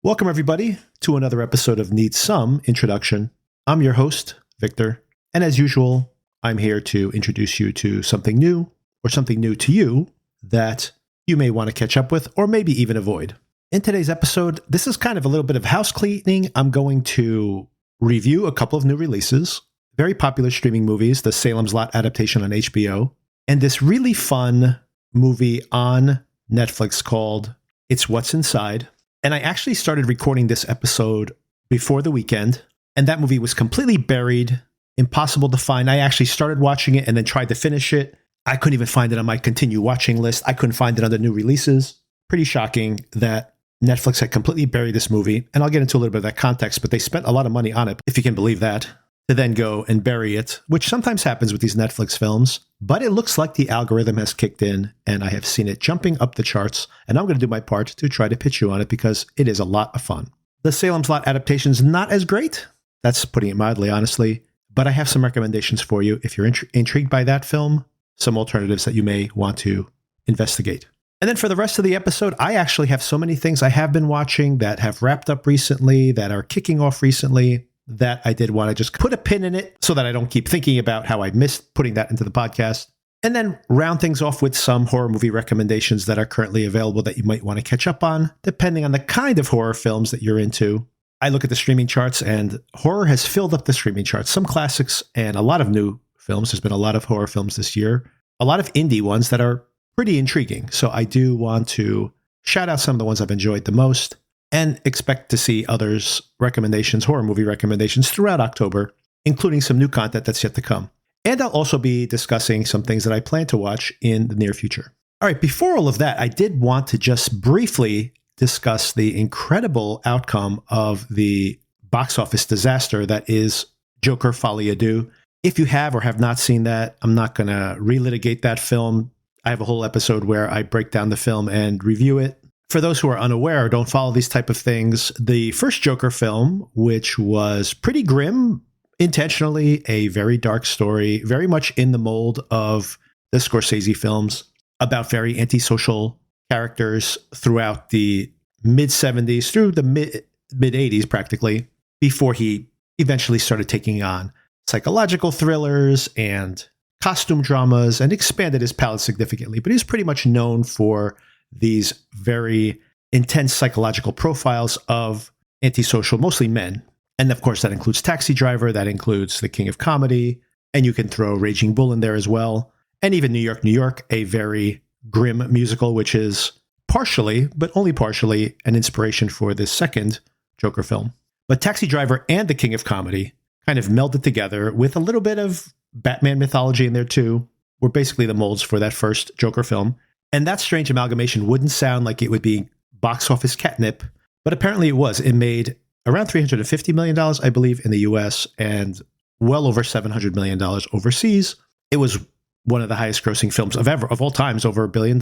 Welcome, everybody, to another episode of Need Some Introduction. I'm your host, Victor, and as usual, I'm here to introduce you to something new or something new to you that you may want to catch up with or maybe even avoid. In today's episode, this is kind of a little bit of house cleaning. I'm going to review a couple of new releases, very popular streaming movies, the Salem's Lot adaptation on HBO, and this really fun movie on Netflix called It's What's Inside. And I actually started recording this episode before the weekend, and that movie was completely buried, impossible to find. I actually started watching it and then tried to finish it. I couldn't even find it on my continue watching list. I couldn't find it on the new releases. Pretty shocking that Netflix had completely buried this movie. And I'll get into a little bit of that context, but they spent a lot of money on it, if you can believe that, to then go and bury it, which sometimes happens with these Netflix films. But it looks like the algorithm has kicked in, and I have seen it jumping up the charts, and I'm going to do my part to try to pitch you on it because it is a lot of fun. The Salem's Lot adaptation is not as great. That's putting it mildly, honestly. But I have some recommendations for you if you're intrigued by that film, some alternatives that you may want to investigate. And then for the rest of the episode, I actually have so many things I have been watching that have wrapped up recently, that are kicking off recently, that I did want to just put a pin in it so that I don't keep thinking about how I missed putting that into the podcast. And then round things off with some horror movie recommendations that are currently available that you might want to catch up on, depending on the kind of horror films that you're into. I look at the streaming charts, and horror has filled up the streaming charts. Some classics and a lot of new films. There's been a lot of horror films this year, a lot of indie ones that are pretty intriguing. So I do want to shout out some of the ones I've enjoyed the most, and expect to see others' recommendations, horror movie recommendations throughout October, including some new content that's yet to come. And I'll also be discussing some things that I plan to watch in the near future. All right, before all of that, I did want to just briefly discuss the incredible outcome of the box office disaster that is Joker Folie à Deux. If you have or have not seen that, I'm not going to relitigate that film. I have a whole episode where I break down the film and review it. For those who are unaware or don't follow these type of things, the first Joker film, which was pretty grim, intentionally a very dark story, very much in the mold of the Scorsese films, about very antisocial characters throughout the mid-70s through the mid-80s practically, before he eventually started taking on psychological thrillers and costume dramas and expanded his palette significantly. But he's pretty much known for these very intense psychological profiles of antisocial, mostly men. And of course, that includes Taxi Driver, that includes The King of Comedy, and you can throw Raging Bull in there as well. And even New York, New York, a very grim musical, which is partially, but only partially, an inspiration for this second Joker film. But Taxi Driver and The King of Comedy kind of melded together with a little bit of Batman mythology in there too, were basically the molds for that first Joker film. And that strange amalgamation wouldn't sound like it would be box office catnip, but apparently it was. It made around $350 million, I believe, in the US and well over $700 million overseas. It was one of the highest grossing films of all times, over $1 billion.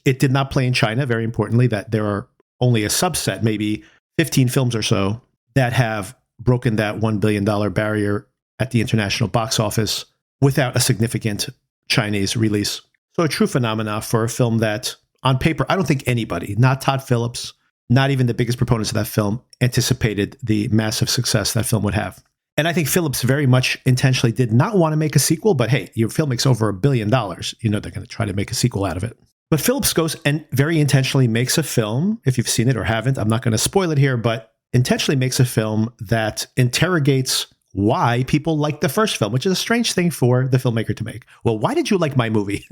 It did not play in China, very importantly, that there are only a subset, maybe 15 films or so, that have broken that $1 billion barrier at the international box office without a significant Chinese release. So a true phenomena for a film that, on paper, I don't think anybody, not Todd Phillips, not even the biggest proponents of that film, anticipated the massive success that film would have. And I think Phillips very much intentionally did not want to make a sequel, but hey, your film makes over $1 billion. You know they're going to try to make a sequel out of it. But Phillips goes and very intentionally makes a film, if you've seen it or haven't, I'm not going to spoil it here, but intentionally makes a film that interrogates why people like the first film, which is a strange thing for the filmmaker to make. Well, why did you like my movie?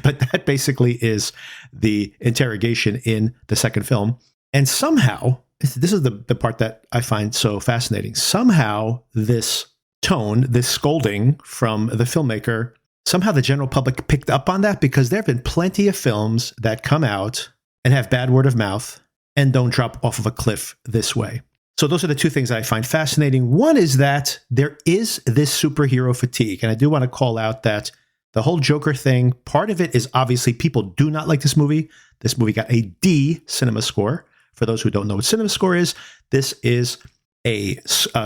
But that basically is the interrogation in the second film. And somehow, this is the part that I find so fascinating. Somehow this tone, this scolding from the filmmaker, somehow the general public picked up on that, because there have been plenty of films that come out and have bad word of mouth and don't drop off of a cliff this way. So those are the two things I find fascinating. One is that there is this superhero fatigue. And I do want to call out that the whole Joker thing, part of it is obviously people do not like this movie. This movie got a D cinema score. For those who don't know what cinema score is, this is a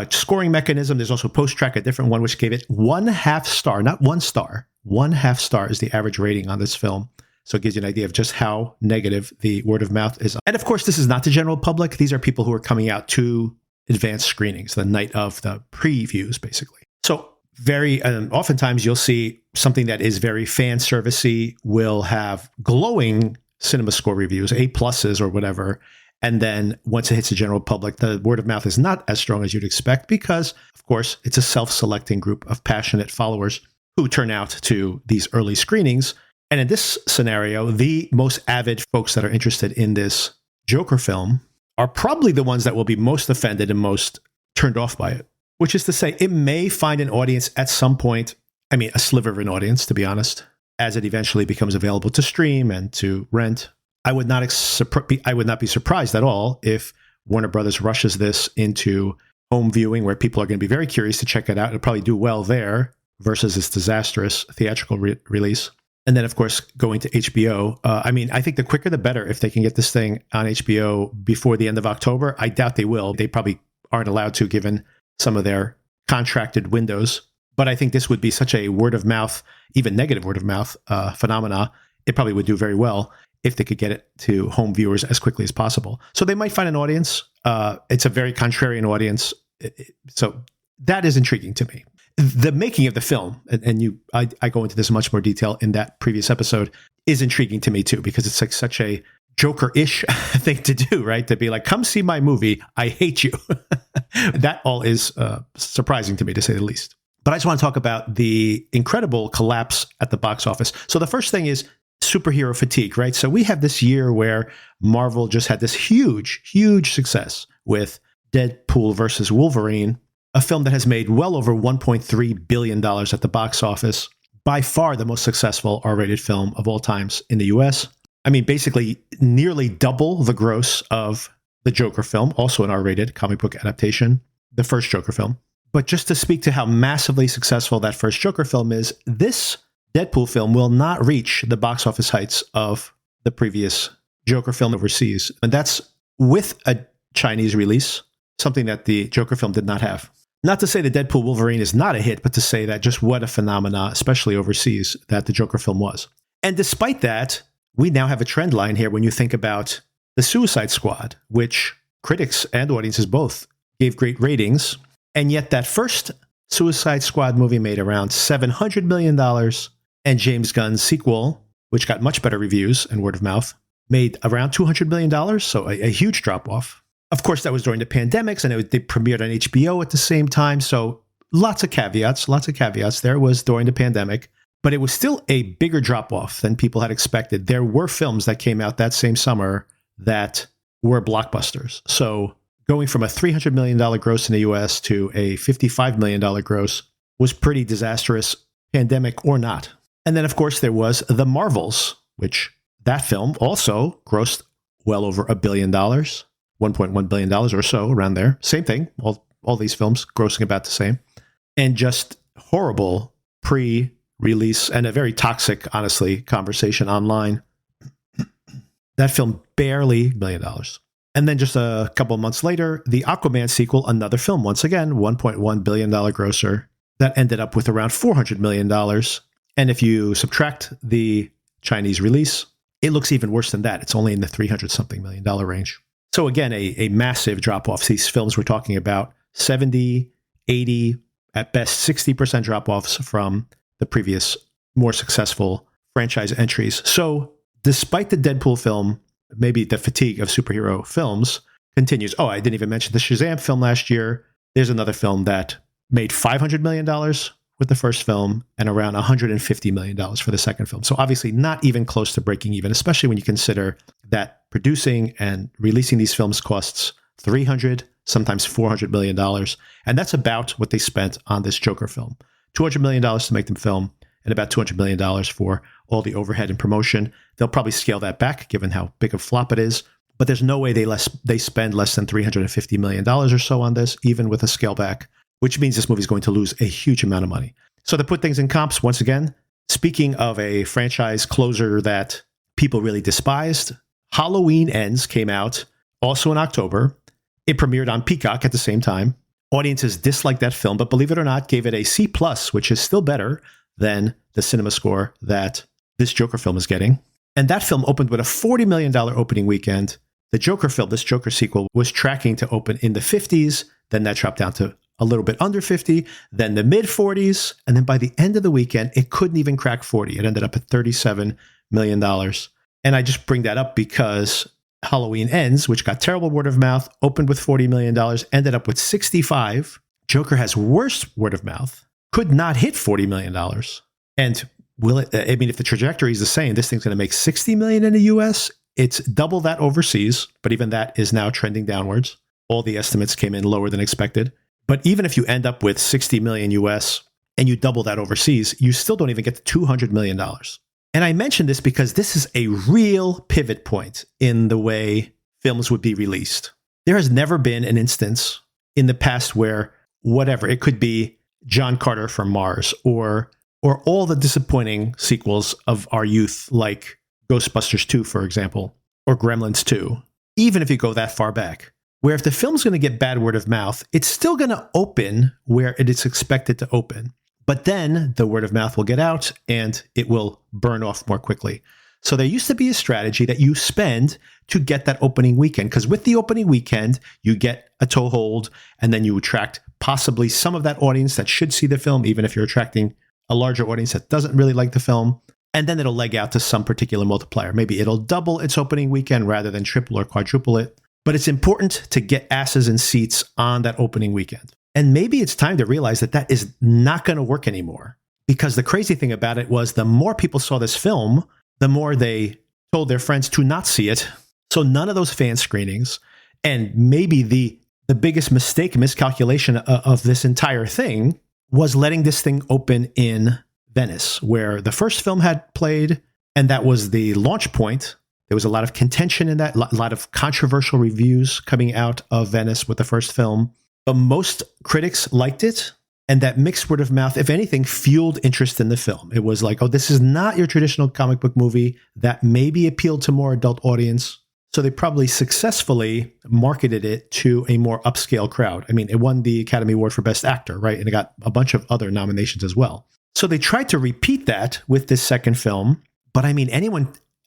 scoring mechanism. There's also Post-Track, a different one, which gave it 1/2 star, not 1 star. 1/2 star is the average rating on this film. So it gives you an idea of just how negative the word of mouth is. And of course, this is not the general public. These are people who are coming out to advanced screenings the night of the previews, basically. So oftentimes you'll see something that is very fan servicey will have glowing cinema score reviews, A pluses or whatever. And then once it hits the general public, the word of mouth is not as strong as you'd expect because, of course, it's a self-selecting group of passionate followers who turn out to these early screenings. And in this scenario, the most avid folks that are interested in this Joker film are probably the ones that will be most offended and most turned off by it, which is to say it may find an audience at some point. I mean, a sliver of an audience, to be honest, as it eventually becomes available to stream and to rent. I would not be surprised at all if Warner Brothers rushes this into home viewing where people are going to be very curious to check it out. It'll probably do well there versus this disastrous theatrical release. And then, of course, going to HBO. I think the quicker the better if they can get this thing on HBO before the end of October. I doubt they will. They probably aren't allowed to, given some of their contracted windows. But I think this would be such a word of mouth, even negative word of mouth phenomena. It probably would do very well if they could get it to home viewers as quickly as possible. So they might find an audience. It's a very contrarian audience. So that is intriguing to me. The making of the film, I go into this in much more detail in that previous episode, is intriguing to me too, because it's like such a Joker-ish thing to do, right? To be like, come see my movie, I hate you. That all is surprising to me, to say the least. But I just want to talk about the incredible collapse at the box office. So the first thing is superhero fatigue, right? So we have this year where Marvel just had this huge, huge success with Deadpool versus Wolverine, a film that has made well over $1.3 billion at the box office, by far the most successful R-rated film of all times in the US. I mean, basically nearly double the gross of the Joker film, also an R-rated comic book adaptation, the first Joker film. But just to speak to how massively successful that first Joker film is, this Deadpool film will not reach the box office heights of the previous Joker film overseas. And that's with a Chinese release, something that the Joker film did not have. Not to say that Deadpool Wolverine is not a hit, but to say that just what a phenomena, especially overseas, that the Joker film was. And despite that, we now have a trend line here when you think about the Suicide Squad, which critics and audiences both gave great ratings. And yet that first Suicide Squad movie made around $700 million, and James Gunn's sequel, which got much better reviews and word of mouth, made around $200 million, so a huge drop-off. Of course, that was during the pandemics, and they premiered on HBO at the same time, so lots of caveats. There it was during the pandemic, but it was still a bigger drop-off than people had expected. There were films that came out that same summer that were blockbusters. So going from a $300 million gross in the US to a $55 million gross was pretty disastrous, pandemic or not. And then, of course, there was The Marvels, which that film also grossed well over $1 billion, $1.1 billion or so, around there. Same thing, all these films grossing about the same. And just horrible pre-release and a very toxic, honestly, conversation online. That film barely $1 billion. And then just a couple of months later, the Aquaman sequel, another film, once again, $1.1 billion grosser, that ended up with around $400 million. And if you subtract the Chinese release, it looks even worse than that. It's only in the $300-something million range. So again, a massive drop-off. These films we're talking about, 70, 80, at best 60% drop-offs from the previous, more successful franchise entries. So despite the Deadpool film, maybe the fatigue of superhero films continues. Oh, I didn't even mention the Shazam film last year. There's another film that made $500 million with the first film and around $150 million for the second film. So obviously not even close to breaking even, especially when you consider that producing and releasing these films costs $300, sometimes $400 million. And that's about what they spent on this Joker film. $200 million to make them film and about $200 million for all the overhead and promotion. They'll probably scale that back given how big a flop it is. But there's no way they spend less than $350 million or so on this, even with a scale back, which means this movie is going to lose a huge amount of money. So to put things in comps, once again, speaking of a franchise closer that people really despised, Halloween Ends came out also in October. It premiered on Peacock at the same time. Audiences disliked that film, but believe it or not, gave it a C+, which is still better than the cinema score that this Joker film is getting. And that film opened with a $40 million opening weekend. The Joker film, this Joker sequel, was tracking to open in the 50s. Then that dropped down to a little bit under 50, then the mid 40s. And then by the end of the weekend, it couldn't even crack 40. It ended up at $37 million. And I just bring that up because Halloween Ends, which got terrible word of mouth, opened with $40 million, ended up with 65. Joker has worse word of mouth, could not hit $40 million. And will it, I mean, if the trajectory is the same, this thing's going to make $60 million in the US. It's double that overseas, but even that is now trending downwards. All the estimates came in lower than expected. But even if you end up with 60 million US and you double that overseas, you still don't even get to $200 million. And I mention this because this is a real pivot point in the way films would be released. There has never been an instance in the past where whatever, it could be John Carter from Mars or all the disappointing sequels of our youth, like Ghostbusters 2, for example, or Gremlins 2, even if you go that far back, where if the film's going to get bad word of mouth, it's still going to open where it is expected to open. But then the word of mouth will get out and it will burn off more quickly. So there used to be a strategy that you spend to get that opening weekend, because with the opening weekend, you get a toehold and then you attract possibly some of that audience that should see the film, even if you're attracting a larger audience that doesn't really like the film. And then it'll leg out to some particular multiplier. Maybe it'll double its opening weekend rather than triple or quadruple it. But it's important to get asses in seats on that opening weekend. And maybe it's time to realize that that is not going to work anymore. Because the crazy thing about it was the more people saw this film, the more they told their friends to not see it. So none of those fan screenings, and maybe the biggest miscalculation of this entire thing was letting this thing open in Venice, where the first film had played, and that was the launch point. There was a lot of contention in that, a lot of controversial reviews coming out of Venice with the first film. But most critics liked it, and that mixed word of mouth, if anything, fueled interest in the film. It was like, oh, this is not your traditional comic book movie that maybe appealed to more adult audience. So they probably successfully marketed it to a more upscale crowd. I mean, it won the Academy Award for Best Actor, right? And it got a bunch of other nominations as well. So they tried to repeat that with this second film. But I mean,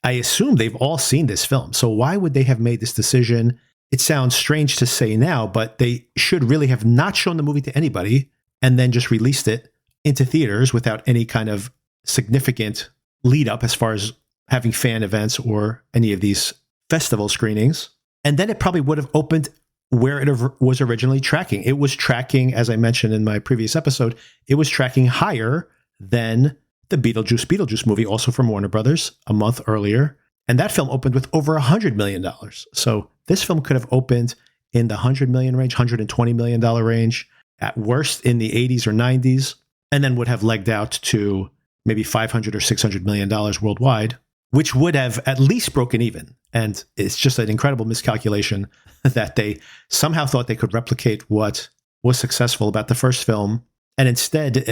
I assume they've all seen this film. So why would they have made this decision? It sounds strange to say now, but they should really have not shown the movie to anybody and then just released it into theaters without any kind of significant lead up as far as having fan events or any of these festival screenings. And then it probably would have opened where it was originally tracking. It was tracking, as I mentioned in my previous episode, it was tracking higher than the Beetlejuice movie, also from Warner Brothers, a month earlier. And that film opened with over $100 million. So this film could have opened in the $100 million range, $120 million range, at worst in the 80s or 90s, and then would have legged out to maybe $500 or $600 million worldwide, which would have at least broken even. And it's just an incredible miscalculation that they somehow thought they could replicate what was successful about the first film. And instead,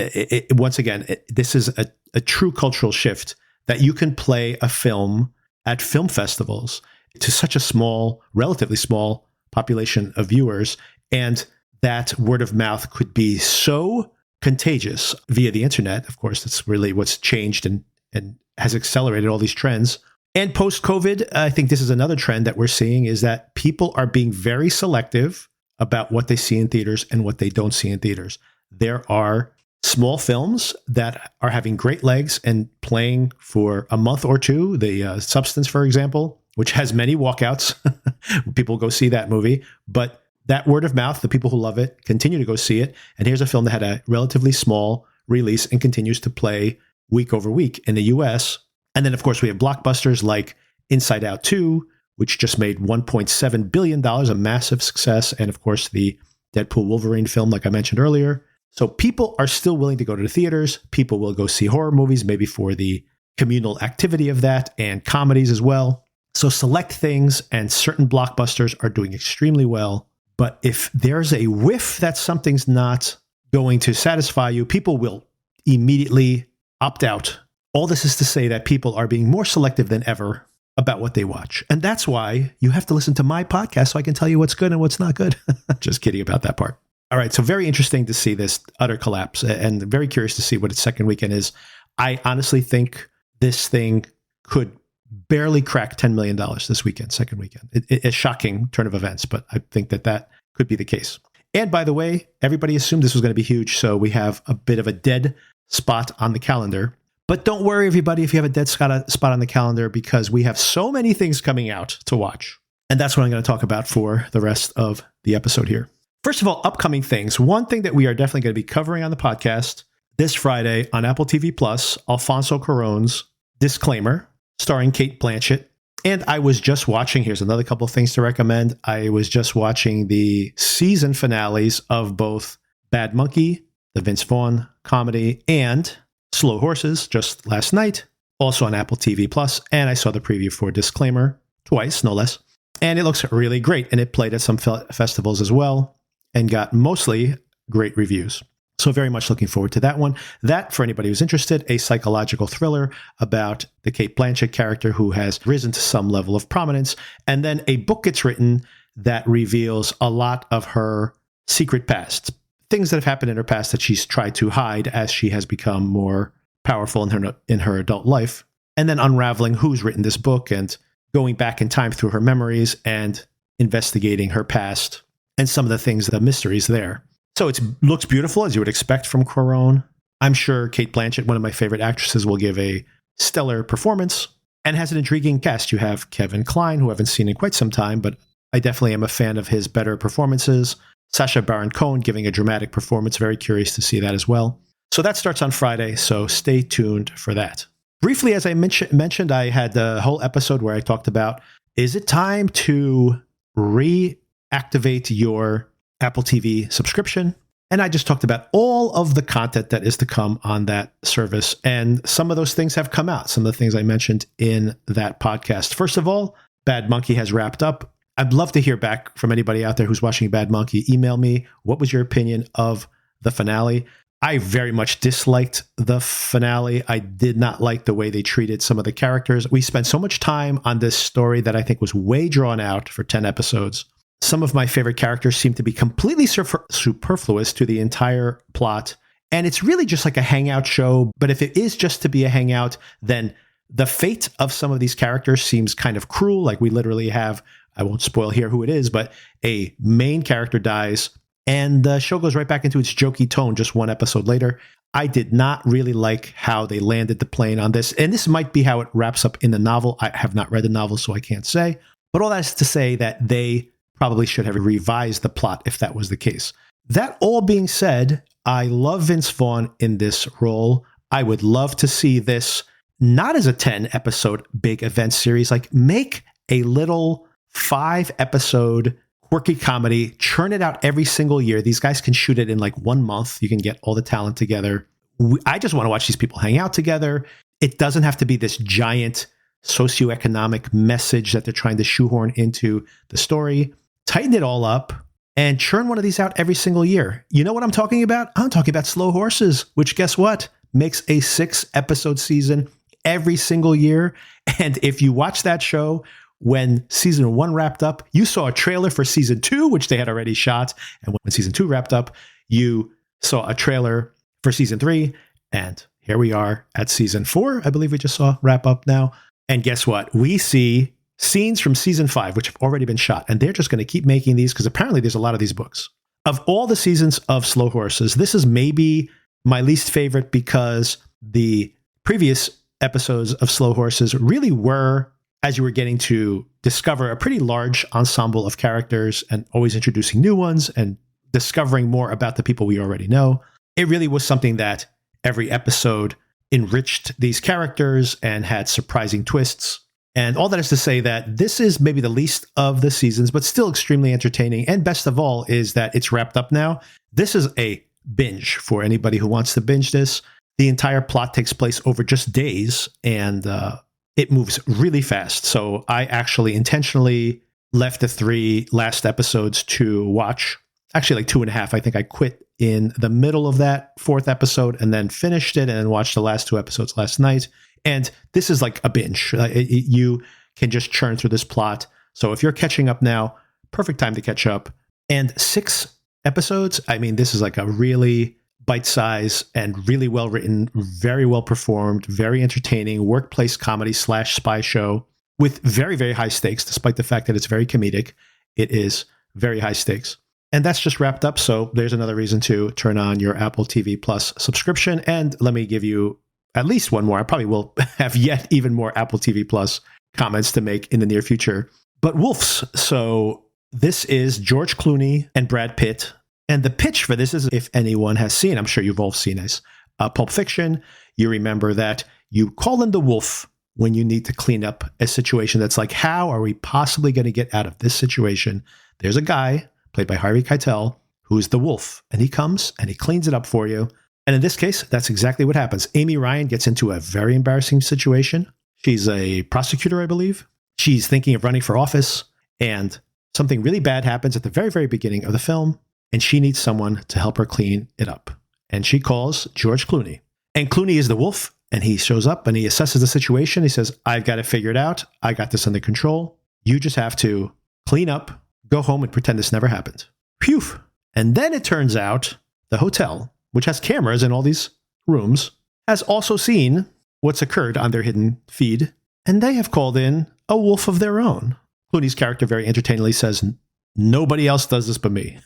once again, this is a true cultural shift that you can play a film at film festivals to such a small, relatively small population of viewers. And that word of mouth could be so contagious via the internet. Of course, that's really what's changed and has accelerated all these trends. And post-COVID, I think this is another trend that we're seeing, is that people are being very selective about what they see in theaters and what they don't see in theaters. There are small films that are having great legs and playing for a month or two. The Substance, for example, which has many walkouts. People go see that movie. But that word of mouth, the people who love it continue to go see it. And here's a film that had a relatively small release and continues to play week over week in the US. And then, of course, we have blockbusters like Inside Out 2, which just made $1.7 billion, a massive success. And, of course, the Deadpool Wolverine film, like I mentioned earlier. So people are still willing to go to the theaters. People will go see horror movies, maybe for the communal activity of that, and comedies as well. So select things and certain blockbusters are doing extremely well. But if there's a whiff that something's not going to satisfy you, people will immediately opt out. All this is to say that people are being more selective than ever about what they watch. And that's why you have to listen to my podcast so I can tell you what's good and what's not good. Just kidding about that part. All right, so very interesting to see this utter collapse and very curious to see what its second weekend is. I honestly think this thing could barely cracked $10 million this weekend, second weekend. A shocking turn of events, but I think that could be the case. And by the way, everybody assumed this was going to be huge, so we have a bit of a dead spot on the calendar. But don't worry, everybody, if you have a dead spot on the calendar, because we have so many things coming out to watch. And that's what I'm going to talk about for the rest of the episode here. First of all, upcoming things. One thing that we are definitely going to be covering on the podcast this Friday on Apple TV Plus, Alfonso Cuarón's Disclaimer, starring Cate Blanchett. And I was just watching, here's another couple of things to recommend. I was just watching the season finales of both Bad Monkey, the Vince Vaughn comedy, and Slow Horses just last night, also on Apple TV Plus. And I saw the preview for Disclaimer twice, no less. And it looks really great. And it played at some festivals as well and got mostly great reviews. So very much looking forward to that one. That, for anybody who's interested, a psychological thriller about the Cate Blanchett character who has risen to some level of prominence. And then a book gets written that reveals a lot of her secret past, things that have happened in her past that she's tried to hide as she has become more powerful in her adult life. And then unraveling who's written this book and going back in time through her memories and investigating her past and some of the things, the mysteries there. So it looks beautiful, as you would expect from Cuarón. I'm sure Cate Blanchett, one of my favorite actresses, will give a stellar performance and has an intriguing cast. You have Kevin Kline, who I haven't seen in quite some time, but I definitely am a fan of his better performances. Sacha Baron Cohen giving a dramatic performance. Very curious to see that as well. So that starts on Friday, so stay tuned for that. Briefly, as I mentioned, I had the whole episode where I talked about, is it time to reactivate your Apple TV subscription? And I just talked about all of the content that is to come on that service. And some of those things have come out, some of the things I mentioned in that podcast. First of all, Bad Monkey has wrapped up. I'd love to hear back from anybody out there who's watching Bad Monkey. Email me. What was your opinion of the finale? I very much disliked the finale. I did not like the way they treated some of the characters. We spent so much time on this story that I think was way drawn out for 10 episodes. Some of my favorite characters seem to be completely superfluous to the entire plot. And it's really just like a hangout show. But if it is just to be a hangout, then the fate of some of these characters seems kind of cruel. Like we literally have, I won't spoil here who it is, but a main character dies and the show goes right back into its jokey tone just one episode later. I did not really like how they landed the plane on this. And this might be how it wraps up in the novel. I have not read the novel, so I can't say. But all that is to say that they probably should have revised the plot if that was the case. That all being said, I love Vince Vaughn in this role. I would love to see this not as a 10-episode big event series, like make a little 5-episode quirky comedy, churn it out every single year. These guys can shoot it in like 1 month. You can get all the talent together. I just want to watch these people hang out together. It doesn't have to be this giant socioeconomic message that they're trying to shoehorn into the story. Tighten it all up and churn one of these out every single year. You know what I'm talking about? I'm talking about Slow Horses, which guess what? Makes a 6-episode season every single year. And if you watch that show, when season 1 wrapped up, you saw a trailer for season 2, which they had already shot. And when season 2 wrapped up, you saw a trailer for season 3. And here we are at season 4. I believe we just saw wrap up now. And guess what? We see scenes from season 5, which have already been shot. And they're just going to keep making these because apparently there's a lot of these books. Of all the seasons of Slow Horses, this is maybe my least favorite because the previous episodes of Slow Horses really were, as you were getting to discover a pretty large ensemble of characters and always introducing new ones and discovering more about the people we already know. It really was something that every episode enriched these characters and had surprising twists. And all that is to say that this is maybe the least of the seasons, but still extremely entertaining. And best of all is that it's wrapped up now. This is a binge for anybody who wants to binge this. The entire plot takes place over just days, and it moves really fast. So I actually intentionally left the 3 last episodes to watch. Actually, like 2.5. I think I quit in the middle of that 4th episode and then finished it and then watched the last 2 episodes last night. And this is like a binge. You can just churn through this plot. So if you're catching up now, perfect time to catch up. And 6 episodes, I mean, this is like a really bite size and really well written, very well performed, very entertaining workplace comedy / spy show with very, very high stakes, despite the fact that it's very comedic. It is very high stakes. And that's just wrapped up. So there's another reason to turn on your Apple TV Plus subscription. And let me give you at least one more. I probably will have yet even more Apple TV Plus comments to make in the near future. But Wolves. So this is George Clooney and Brad Pitt. And the pitch for this is, if anyone has seen, I'm sure you've all seen this, Pulp Fiction. You remember that you call in the wolf when you need to clean up a situation that's like, how are we possibly going to get out of this situation? There's a guy played by Harvey Keitel who's the wolf, and he comes and he cleans it up for you. And in this case, that's exactly what happens. Amy Ryan gets into a very embarrassing situation. She's a prosecutor, I believe. She's thinking of running for office, and something really bad happens at the very, very beginning of the film, and she needs someone to help her clean it up. And she calls George Clooney. And Clooney is the wolf, and he shows up and he assesses the situation. He says, I've got it figured out. I got this under control. You just have to clean up, go home, and pretend this never happened. Phew. And then it turns out the hotel, which has cameras in all these rooms, has also seen what's occurred on their hidden feed, and they have called in a wolf of their own. Clooney's character very entertainingly says, nobody else does this but me.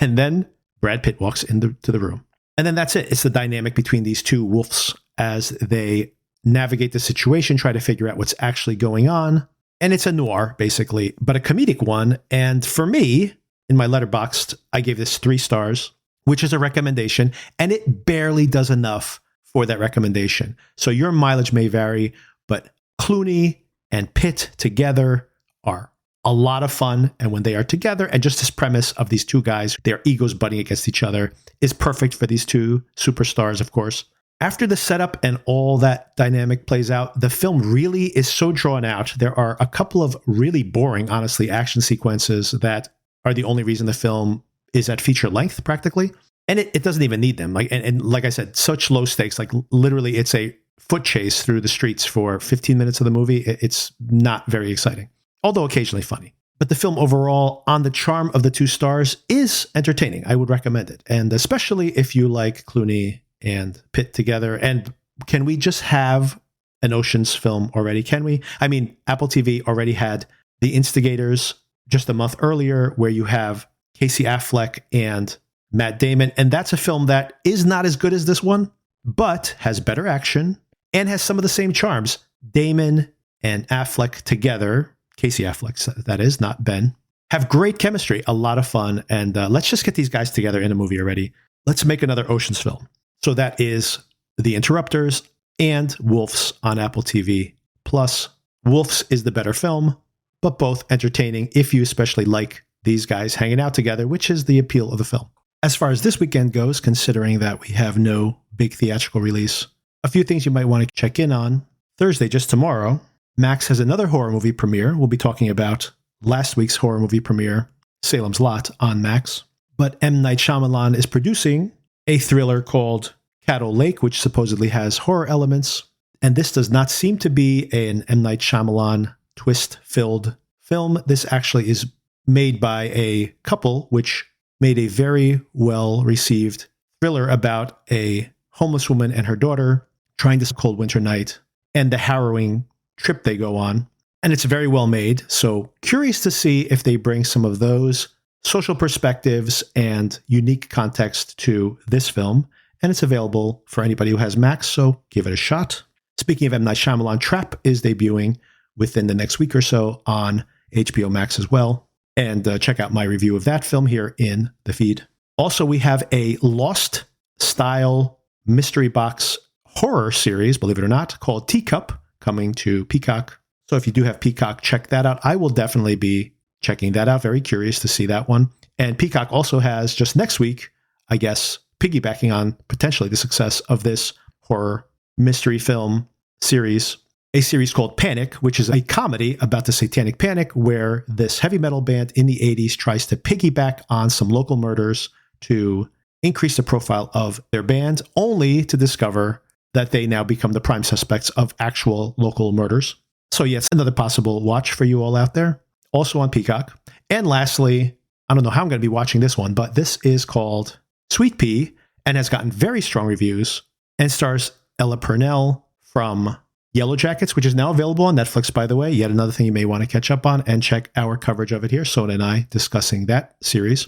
And then Brad Pitt walks into the room. And then that's it. It's the dynamic between these two wolves as they navigate the situation, try to figure out what's actually going on. And it's a noir, basically, but a comedic one. And for me, in my Letterboxd, I gave this 3 stars, which is a recommendation, and it barely does enough for that recommendation. So your mileage may vary, but Clooney and Pitt together are a lot of fun. And when they are together, and just this premise of these two guys, their egos butting against each other, is perfect for these two superstars, of course. After the setup and all that dynamic plays out, the film really is so drawn out. There are a couple of really boring, honestly, action sequences that are the only reason the film is at feature length, practically. And it doesn't even need them. And like I said, such low stakes. Like literally, it's a foot chase through the streets for 15 minutes of the movie. It's not very exciting, although occasionally funny. But the film overall, on the charm of the 2 stars, is entertaining. I would recommend it. And especially if you like Clooney and Pitt together. And can we just have an Ocean's film already? Can we? I mean, Apple TV already had The Instigators just a month earlier, where you have Casey Affleck and Matt Damon. And that's a film that is not as good as this one, but has better action and has some of the same charms. Damon and Affleck together, Casey Affleck, that is, not Ben, have great chemistry, a lot of fun. And let's just get these guys together in a movie already. Let's make another Ocean's film. So that is The Interrupters and Wolves on Apple TV Plus. Wolves is the better film, but both entertaining if you especially like these guys hanging out together, which is the appeal of the film. As far as this weekend goes, considering that we have no big theatrical release, a few things you might want to check in on. Thursday, just tomorrow, Max has another horror movie premiere. We'll be talking about last week's horror movie premiere, Salem's Lot, on Max. But M. Night Shyamalan is producing a thriller called Caddo Lake, which supposedly has horror elements. And this does not seem to be an M. Night Shyamalan twist-filled film. This actually is made by a couple, which made a very well-received thriller about a homeless woman and her daughter trying this cold winter night and the harrowing trip they go on. And it's very well made. So curious to see if they bring some of those social perspectives and unique context to this film. And it's available for anybody who has Max, so give it a shot. Speaking of M. Night Shyamalan, Trap is debuting within the next week or so on HBO Max as well. And check out my review of that film here in the feed. Also, we have a Lost-style mystery box horror series, believe it or not, called Teacup, coming to Peacock. So if you do have Peacock, check that out. I will definitely be checking that out. Very curious to see that one. And Peacock also has, just next week, I guess, piggybacking on potentially the success of this horror mystery film series, a series called Panic, which is a comedy about the Satanic Panic, where this heavy metal band in the 80s tries to piggyback on some local murders to increase the profile of their band, only to discover that they now become the prime suspects of actual local murders. So yes, another possible watch for you all out there, also on Peacock. And lastly, I don't know how I'm going to be watching this one, but this is called Sweet Pea, and has gotten very strong reviews, and stars Ella Purnell from Yellow Jackets, which is now available on Netflix, by the way. Yet another thing you may want to catch up on and check our coverage of it here. Sona and I discussing that series.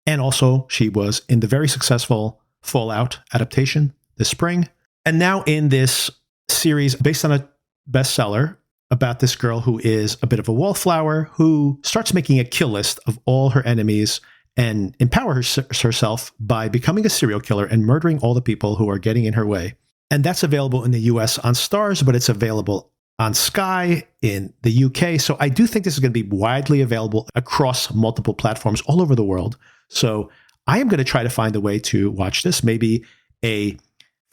And also, she was in the very successful Fallout adaptation this spring. And now in this series based on a bestseller about this girl who is a bit of a wallflower who starts making a kill list of all her enemies and empowers herself by becoming a serial killer and murdering all the people who are getting in her way. And that's available in the US on Starz, but it's available on Sky in the UK. So I do think this is going to be widely available across multiple platforms all over the world. So I am going to try to find a way to watch this, maybe a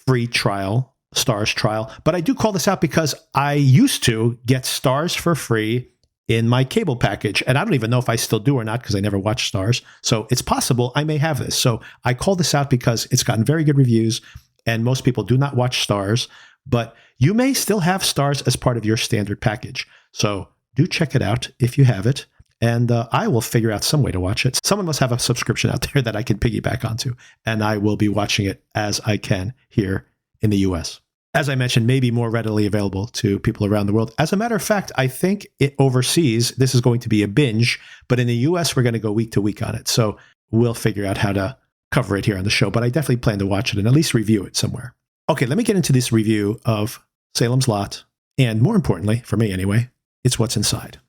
free trial, Starz trial. But I do call this out because I used to get Starz for free in my cable package. And I don't even know if I still do or not because I never watched Starz. So it's possible I may have this. So I call this out because it's gotten very good reviews and most people do not watch Starz, but you may still have Starz as part of your standard package. So do check it out if you have it. And I will figure out some way to watch it. Someone must have a subscription out there that I can piggyback onto. And I will be watching it as I can here in the US. As I mentioned, maybe more readily available to people around the world. As a matter of fact, I think overseas, this is going to be a binge. But in the US, we're going to go week to week on it. So we'll figure out how to cover it here on the show. But I definitely plan to watch it and at least review it somewhere. Okay, let me get into this review of Salem's Lot. And more importantly, for me anyway, it's what's inside.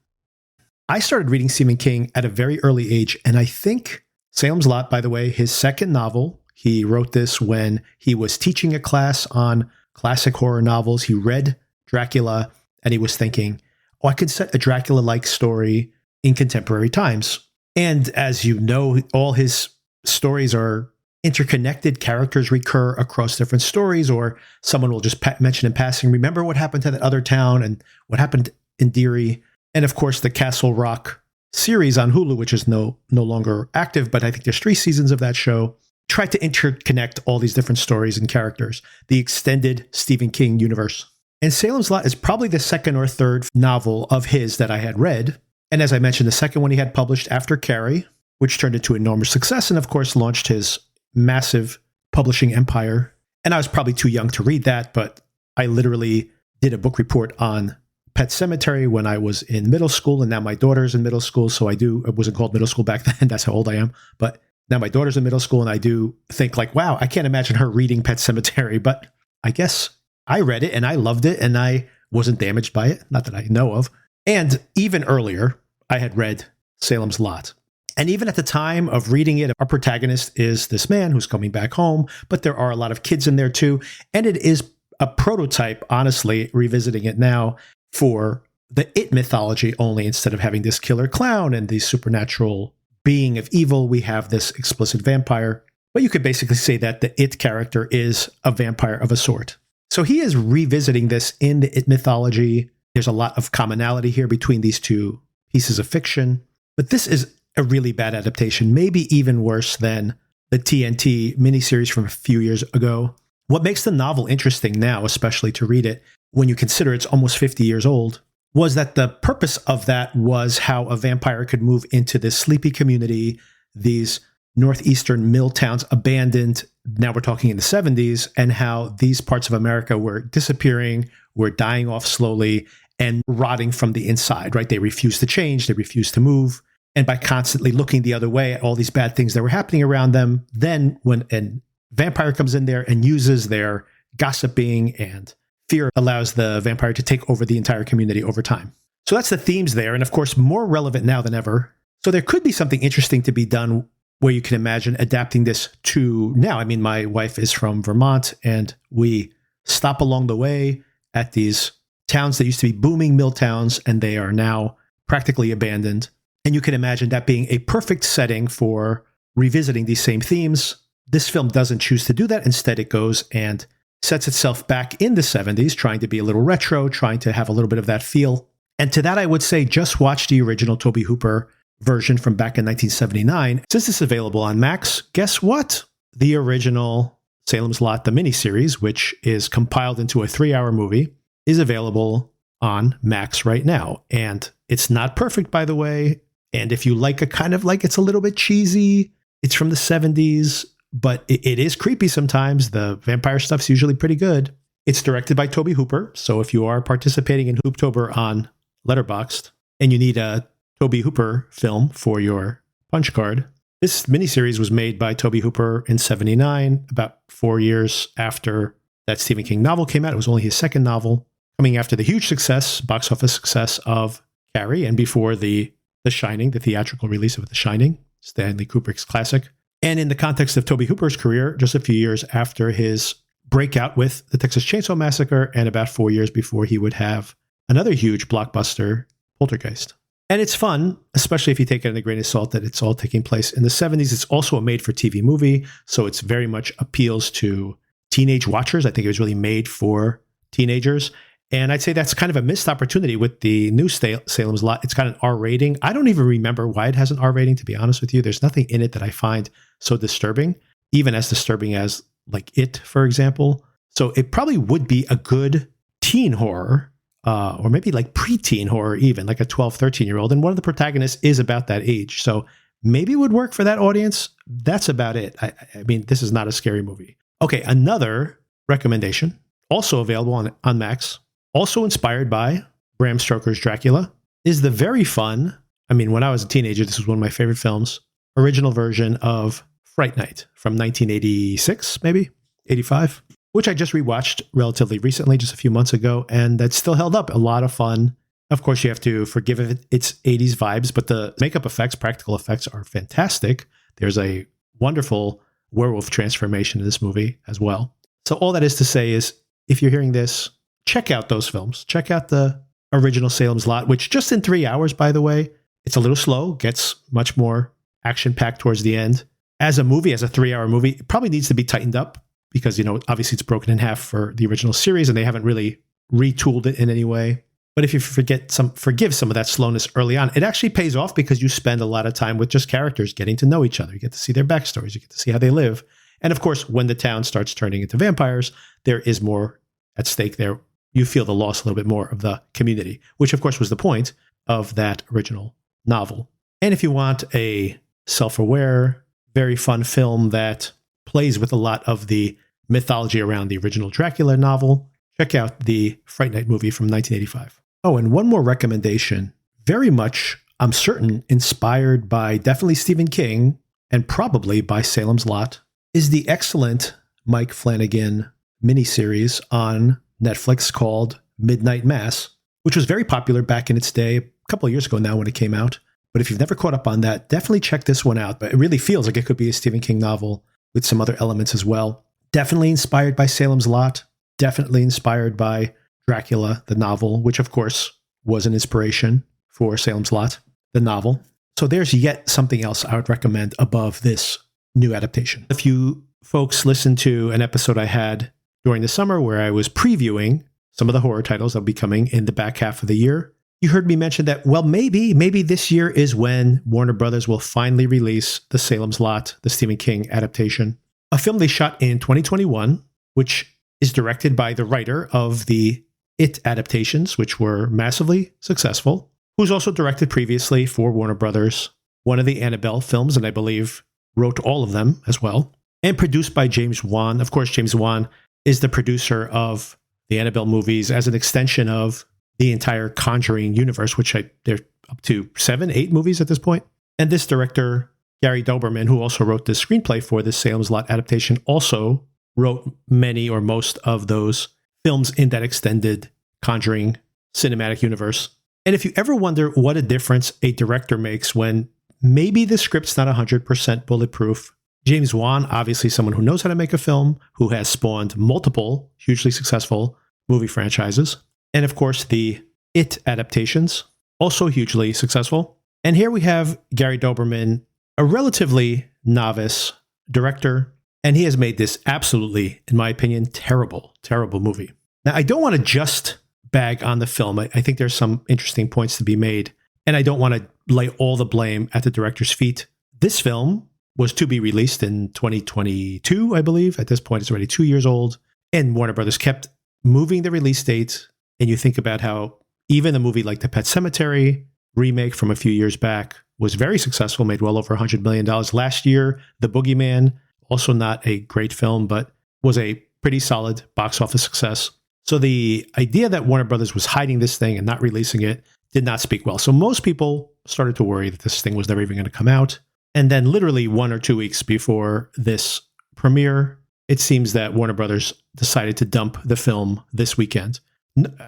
I started reading Stephen King at a very early age, and I think Salem's Lot, by the way, his second novel, he wrote this when he was teaching a class on classic horror novels. He read Dracula, and he was thinking, oh, I could set a Dracula-like story in contemporary times. And as you know, all his stories are interconnected. Characters recur across different stories, or someone will just mention in passing, remember what happened to that other town and what happened in Deary. And of course, the Castle Rock series on Hulu, which is no longer active, but I think there's 3 seasons of that show, tried to interconnect all these different stories and characters, the extended Stephen King universe. And Salem's Lot is probably the second or third novel of his that I had read. And as I mentioned, the second one he had published after Carrie, which turned into enormous success and of course launched his massive publishing empire. And I was probably too young to read that, but I literally did a book report on Pet Sematary when I was in middle school, and now my daughter's in middle school. So it wasn't called middle school back then. That's how old I am. But now my daughter's in middle school, and I do think like, wow, I can't imagine her reading Pet Sematary. But I guess I read it and I loved it and I wasn't damaged by it. Not that I know of. And even earlier, I had read Salem's Lot. And even at the time of reading it, our protagonist is this man who's coming back home, but there are a lot of kids in there too. And it is a prototype, honestly, revisiting it now, for the It mythology only. Instead of having this killer clown and the supernatural being of evil, we have this explicit vampire. But you could basically say that the It character is a vampire of a sort. So he is revisiting this in the It mythology. There's a lot of commonality here between these two pieces of fiction. But this is a really bad adaptation, maybe even worse than the TNT miniseries from a few years ago. What makes the novel interesting now, especially to read it, when you consider it's almost 50 years old, was that the purpose of that was how a vampire could move into this sleepy community, these northeastern mill towns abandoned. Now we're talking in the 70s, and how these parts of America were disappearing, were dying off slowly and rotting from the inside, right? They refused to change. They refused to move. And by constantly looking the other way at all these bad things that were happening around them, then when a vampire comes in there and uses their gossiping and fear, allows the vampire to take over the entire community over time. So that's the themes there. And of course, more relevant now than ever. So there could be something interesting to be done where you can imagine adapting this to now. I mean, my wife is from Vermont, and we stop along the way at these towns that used to be booming mill towns, and they are now practically abandoned. And you can imagine that being a perfect setting for revisiting these same themes. This film doesn't choose to do that. Instead, it goes and sets itself back in the 70s, trying to be a little retro, trying to have a little bit of that feel. And to that, I would say just watch the original Tobe Hooper version from back in 1979. Since it's available on Max, guess what? The original Salem's Lot, the miniseries, which is compiled into a 3-hour movie, is available on Max right now. And it's not perfect, by the way. And if you like a kind of like, it's a little bit cheesy, it's from the 70s, but it is creepy sometimes. The vampire stuff's usually pretty good. It's directed by Tobe Hooper. So if you are participating in Hooptober on Letterboxd and you need a Tobe Hooper film for your punch card, this miniseries was made by Tobe Hooper in '79, about 4 years after that Stephen King novel came out. It was only his second novel, coming after the huge success, box office success of Carrie, and before The Shining, the theatrical release of The Shining, Stanley Kubrick's classic. And in the context of Tobe Hooper's career, just a few years after his breakout with The Texas Chainsaw Massacre, and about 4 years before he would have another huge blockbuster, Poltergeist. And it's fun, especially if you take it in a grain of salt that it's all taking place in the 70s. It's also a made-for-TV movie, so it's very much appeals to teenage watchers. I think it was really made for teenagers. And I'd say that's kind of a missed opportunity with the new Salem's Lot. It's got an R rating. I don't even remember why it has an R rating, to be honest with you. There's nothing in it that I find so disturbing, even as disturbing as like It, for example. So it probably would be a good teen horror, or maybe like preteen horror even, like a 12, 13-year-old. And one of the protagonists is about that age. So maybe it would work for that audience. That's about it. I mean, this is not a scary movie. Okay, another recommendation, also available on Max, also inspired by Bram Stoker's Dracula, is the very fun, I mean, when I was a teenager, this was one of my favorite films, original version of Fright Night from 1986, maybe 85, which I just rewatched relatively recently, just a few months ago, and that still held up. A lot of fun. Of course, you have to forgive its 80s vibes, but the makeup effects, practical effects are fantastic. There's a wonderful werewolf transformation in this movie as well. So all that is to say is, if you're hearing this, check out those films. Check out the original Salem's Lot, which just in 3 hours, by the way, it's a little slow, gets much more action-packed towards the end. As a movie, as a 3-hour movie, it probably needs to be tightened up because, you know, obviously it's broken in half for the original series and they haven't really retooled it in any way. But if you forgive some of that slowness early on, it actually pays off because you spend a lot of time with just characters getting to know each other. You get to see their backstories. You get to see how they live. And of course, when the town starts turning into vampires, there is more at stake there. You feel the loss a little bit more of the community, which of course was the point of that original novel. And if you want a self-aware, very fun film that plays with a lot of the mythology around the original Dracula novel, check out the Fright Night movie from 1985. Oh, and one more recommendation, very much, I'm certain, inspired by definitely Stephen King and probably by Salem's Lot, is the excellent Mike Flanagan miniseries on Netflix called Midnight Mass, which was very popular back in its day, a couple of years ago now when it came out. But if you've never caught up on that, definitely check this one out. But it really feels like it could be a Stephen King novel with some other elements as well. Definitely inspired by Salem's Lot, definitely inspired by Dracula, the novel, which of course was an inspiration for Salem's Lot, the novel. So there's yet something else I would recommend above this new adaptation. If you folks listened to an episode I had during the summer where I was previewing some of the horror titles that will be coming in the back half of the year, you heard me mention that, well, maybe this year is when Warner Brothers will finally release the Salem's Lot, the Stephen King adaptation, a film they shot in 2021, which is directed by the writer of the It adaptations, which were massively successful, who's also directed previously for Warner Brothers one of the Annabelle films, and I believe wrote all of them as well, and produced by James Wan. Of course, James Wan is the producer of the Annabelle movies as an extension of the entire Conjuring universe, which they're up to 7, 8 movies at this point. And this director, Gary Doberman, who also wrote the screenplay for this Salem's Lot adaptation, also wrote many or most of those films in that extended Conjuring cinematic universe. And if you ever wonder what a difference a director makes when maybe the script's not 100% bulletproof, James Wan, obviously someone who knows how to make a film, who has spawned multiple hugely successful movie franchises. And of course, the It adaptations, also hugely successful. And here we have Gary Doberman, a relatively novice director, and he has made this absolutely, in my opinion, terrible, terrible movie. Now, I don't want to just bag on the film. I think there's some interesting points to be made, and I don't want to lay all the blame at the director's feet. This film was to be released in 2022, I believe. At this point, it's already 2 years old. And Warner Brothers kept moving the release date. And you think about how even a movie like the Pet Sematary remake from a few years back was very successful, made well over $100 million. Last year, The Boogeyman Also not a great film, but was a pretty solid box office success. So the idea that Warner Brothers was hiding this thing and not releasing it did not speak well. So most people started to worry that this thing was never even going to come out. And then literally 1 or 2 weeks before this premiere, it seems that Warner Brothers decided to dump the film this weekend.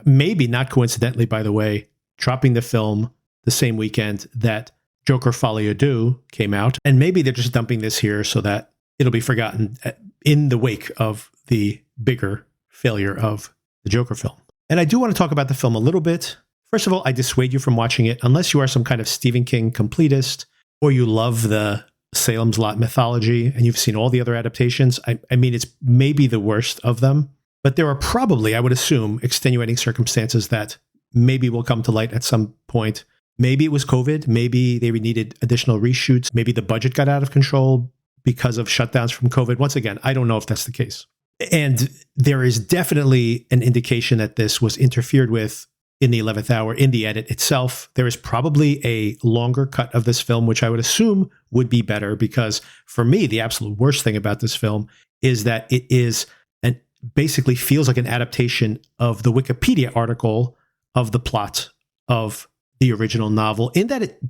Maybe not coincidentally, by the way, dropping the film the same weekend that Joker Folie à Deux came out. And maybe they're just dumping this here so that it'll be forgotten in the wake of the bigger failure of the Joker film. And I do want to talk about the film a little bit. First of all, I dissuade you from watching it unless you are some kind of Stephen King completist or you love the Salem's Lot mythology and you've seen all the other adaptations. I mean, it's maybe the worst of them, but there are probably, I would assume, extenuating circumstances that maybe will come to light at some point. Maybe it was COVID. Maybe they needed additional reshoots. Maybe the budget got out of control because of shutdowns from COVID. Once again, I don't know if that's the case. And there is definitely an indication that this was interfered with in the 11th hour in the edit itself. There is probably a longer cut of this film, which I would assume would be better, because for me, the absolute worst thing about this film is that it is and basically feels like an adaptation of the Wikipedia article of the plot of the original novel, in that it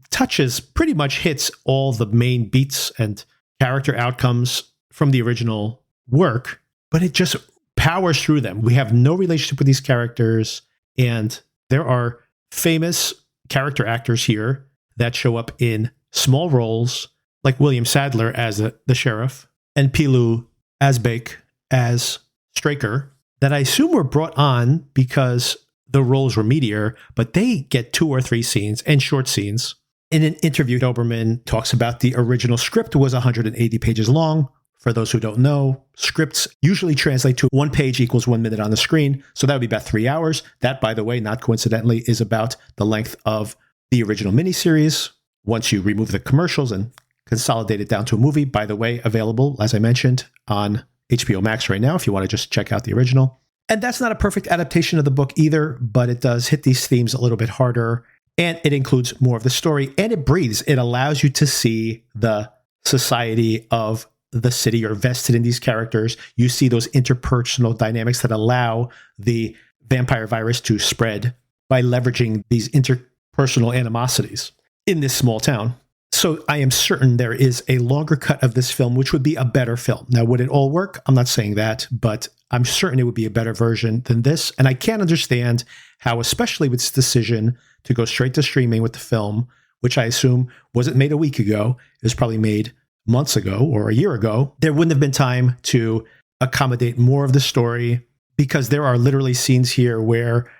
pretty much hits all the main beats and character outcomes from the original work, but it just powers through them. We have no relationship with these characters, and there are famous character actors here that show up in small roles, like William Sadler as the sheriff and Pilou Asbæk as Straker, that I assume were brought on because the roles were meatier, but they get 2 or 3 scenes and short scenes. In an interview, Doberman talks about the original script was 180 pages long. For those who don't know, scripts usually translate to 1 page equals 1 minute on the screen. So that would be about 3 hours. That, by the way, not coincidentally, is about the length of the original miniseries. Once you remove the commercials and consolidate it down to a movie, by the way, available, as I mentioned, on HBO Max right now, if you want to just check out the original. And that's not a perfect adaptation of the book either, but it does hit these themes a little bit harder. And it includes more of the story, and it breathes. It allows you to see the society of the city. You're vested in these characters. You see those interpersonal dynamics that allow the vampire virus to spread by leveraging these interpersonal animosities in this small town. So I am certain there is a longer cut of this film, which would be a better film. Now, would it all work? I'm not saying that, but I'm certain it would be a better version than this. And I can't understand how, especially with this decision to go straight to streaming with the film, which I assume wasn't made a week ago, it was probably made months ago or a year ago, there wouldn't have been time to accommodate more of the story, because there are literally scenes here where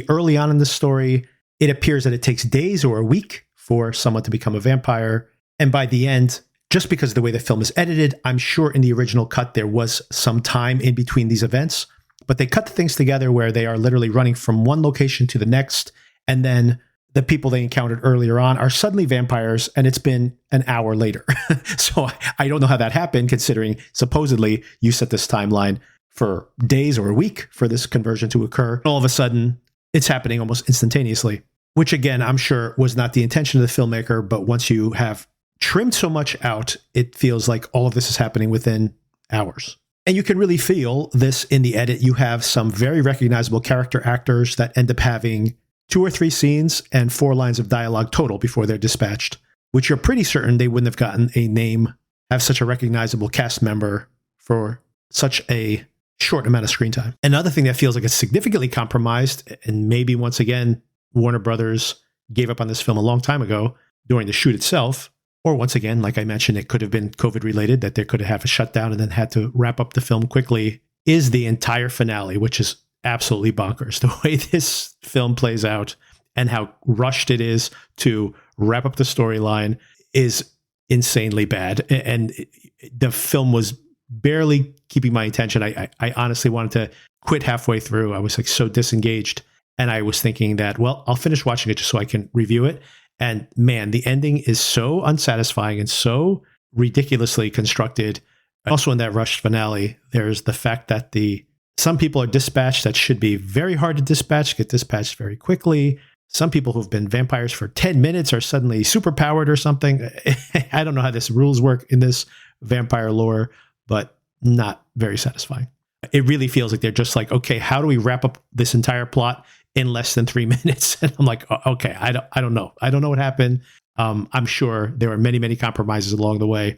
early on in the story, it appears that it takes days or a week for someone to become a vampire. And by the end, just because of the way the film is edited, I'm sure in the original cut, there was some time in between these events, but they cut the things together where they are literally running from one location to the next. And then the people they encountered earlier on are suddenly vampires, and it's been an hour later. So I don't know how that happened, considering supposedly you set this timeline for days or a week for this conversion to occur. All of a sudden, it's happening almost instantaneously, which again, I'm sure was not the intention of the filmmaker, but once you have trimmed so much out, it feels like all of this is happening within hours. And you can really feel this in the edit. You have some very recognizable character actors that end up having 2 or 3 scenes and 4 lines of dialogue total before they're dispatched, which you're pretty certain they wouldn't have gotten a name, have such a recognizable cast member for such a short amount of screen time. Another thing that feels like it's significantly compromised, and maybe once again, Warner Brothers gave up on this film a long time ago during the shoot itself, or once again, like I mentioned, it could have been COVID related, that they could have a shutdown and then had to wrap up the film quickly, is the entire finale, which is absolutely bonkers. The way this film plays out and how rushed it is to wrap up the storyline is insanely bad. And the film was barely keeping my attention. I honestly wanted to quit halfway through. I was like so disengaged. And I was thinking that, well, I'll finish watching it just so I can review it. And man, the ending is so unsatisfying and so ridiculously constructed. Also in that rushed finale, there's the fact that some people are dispatched that should be very hard to dispatch, get dispatched very quickly. Some people who've been vampires for 10 minutes are suddenly superpowered or something. I don't know how this rules work in this vampire lore, but not very satisfying. It really feels like they're just like, okay, how do we wrap up this entire plot in less than 3 minutes? And I'm like, okay, I don't know. I don't know what happened. I'm sure there were many, many compromises along the way,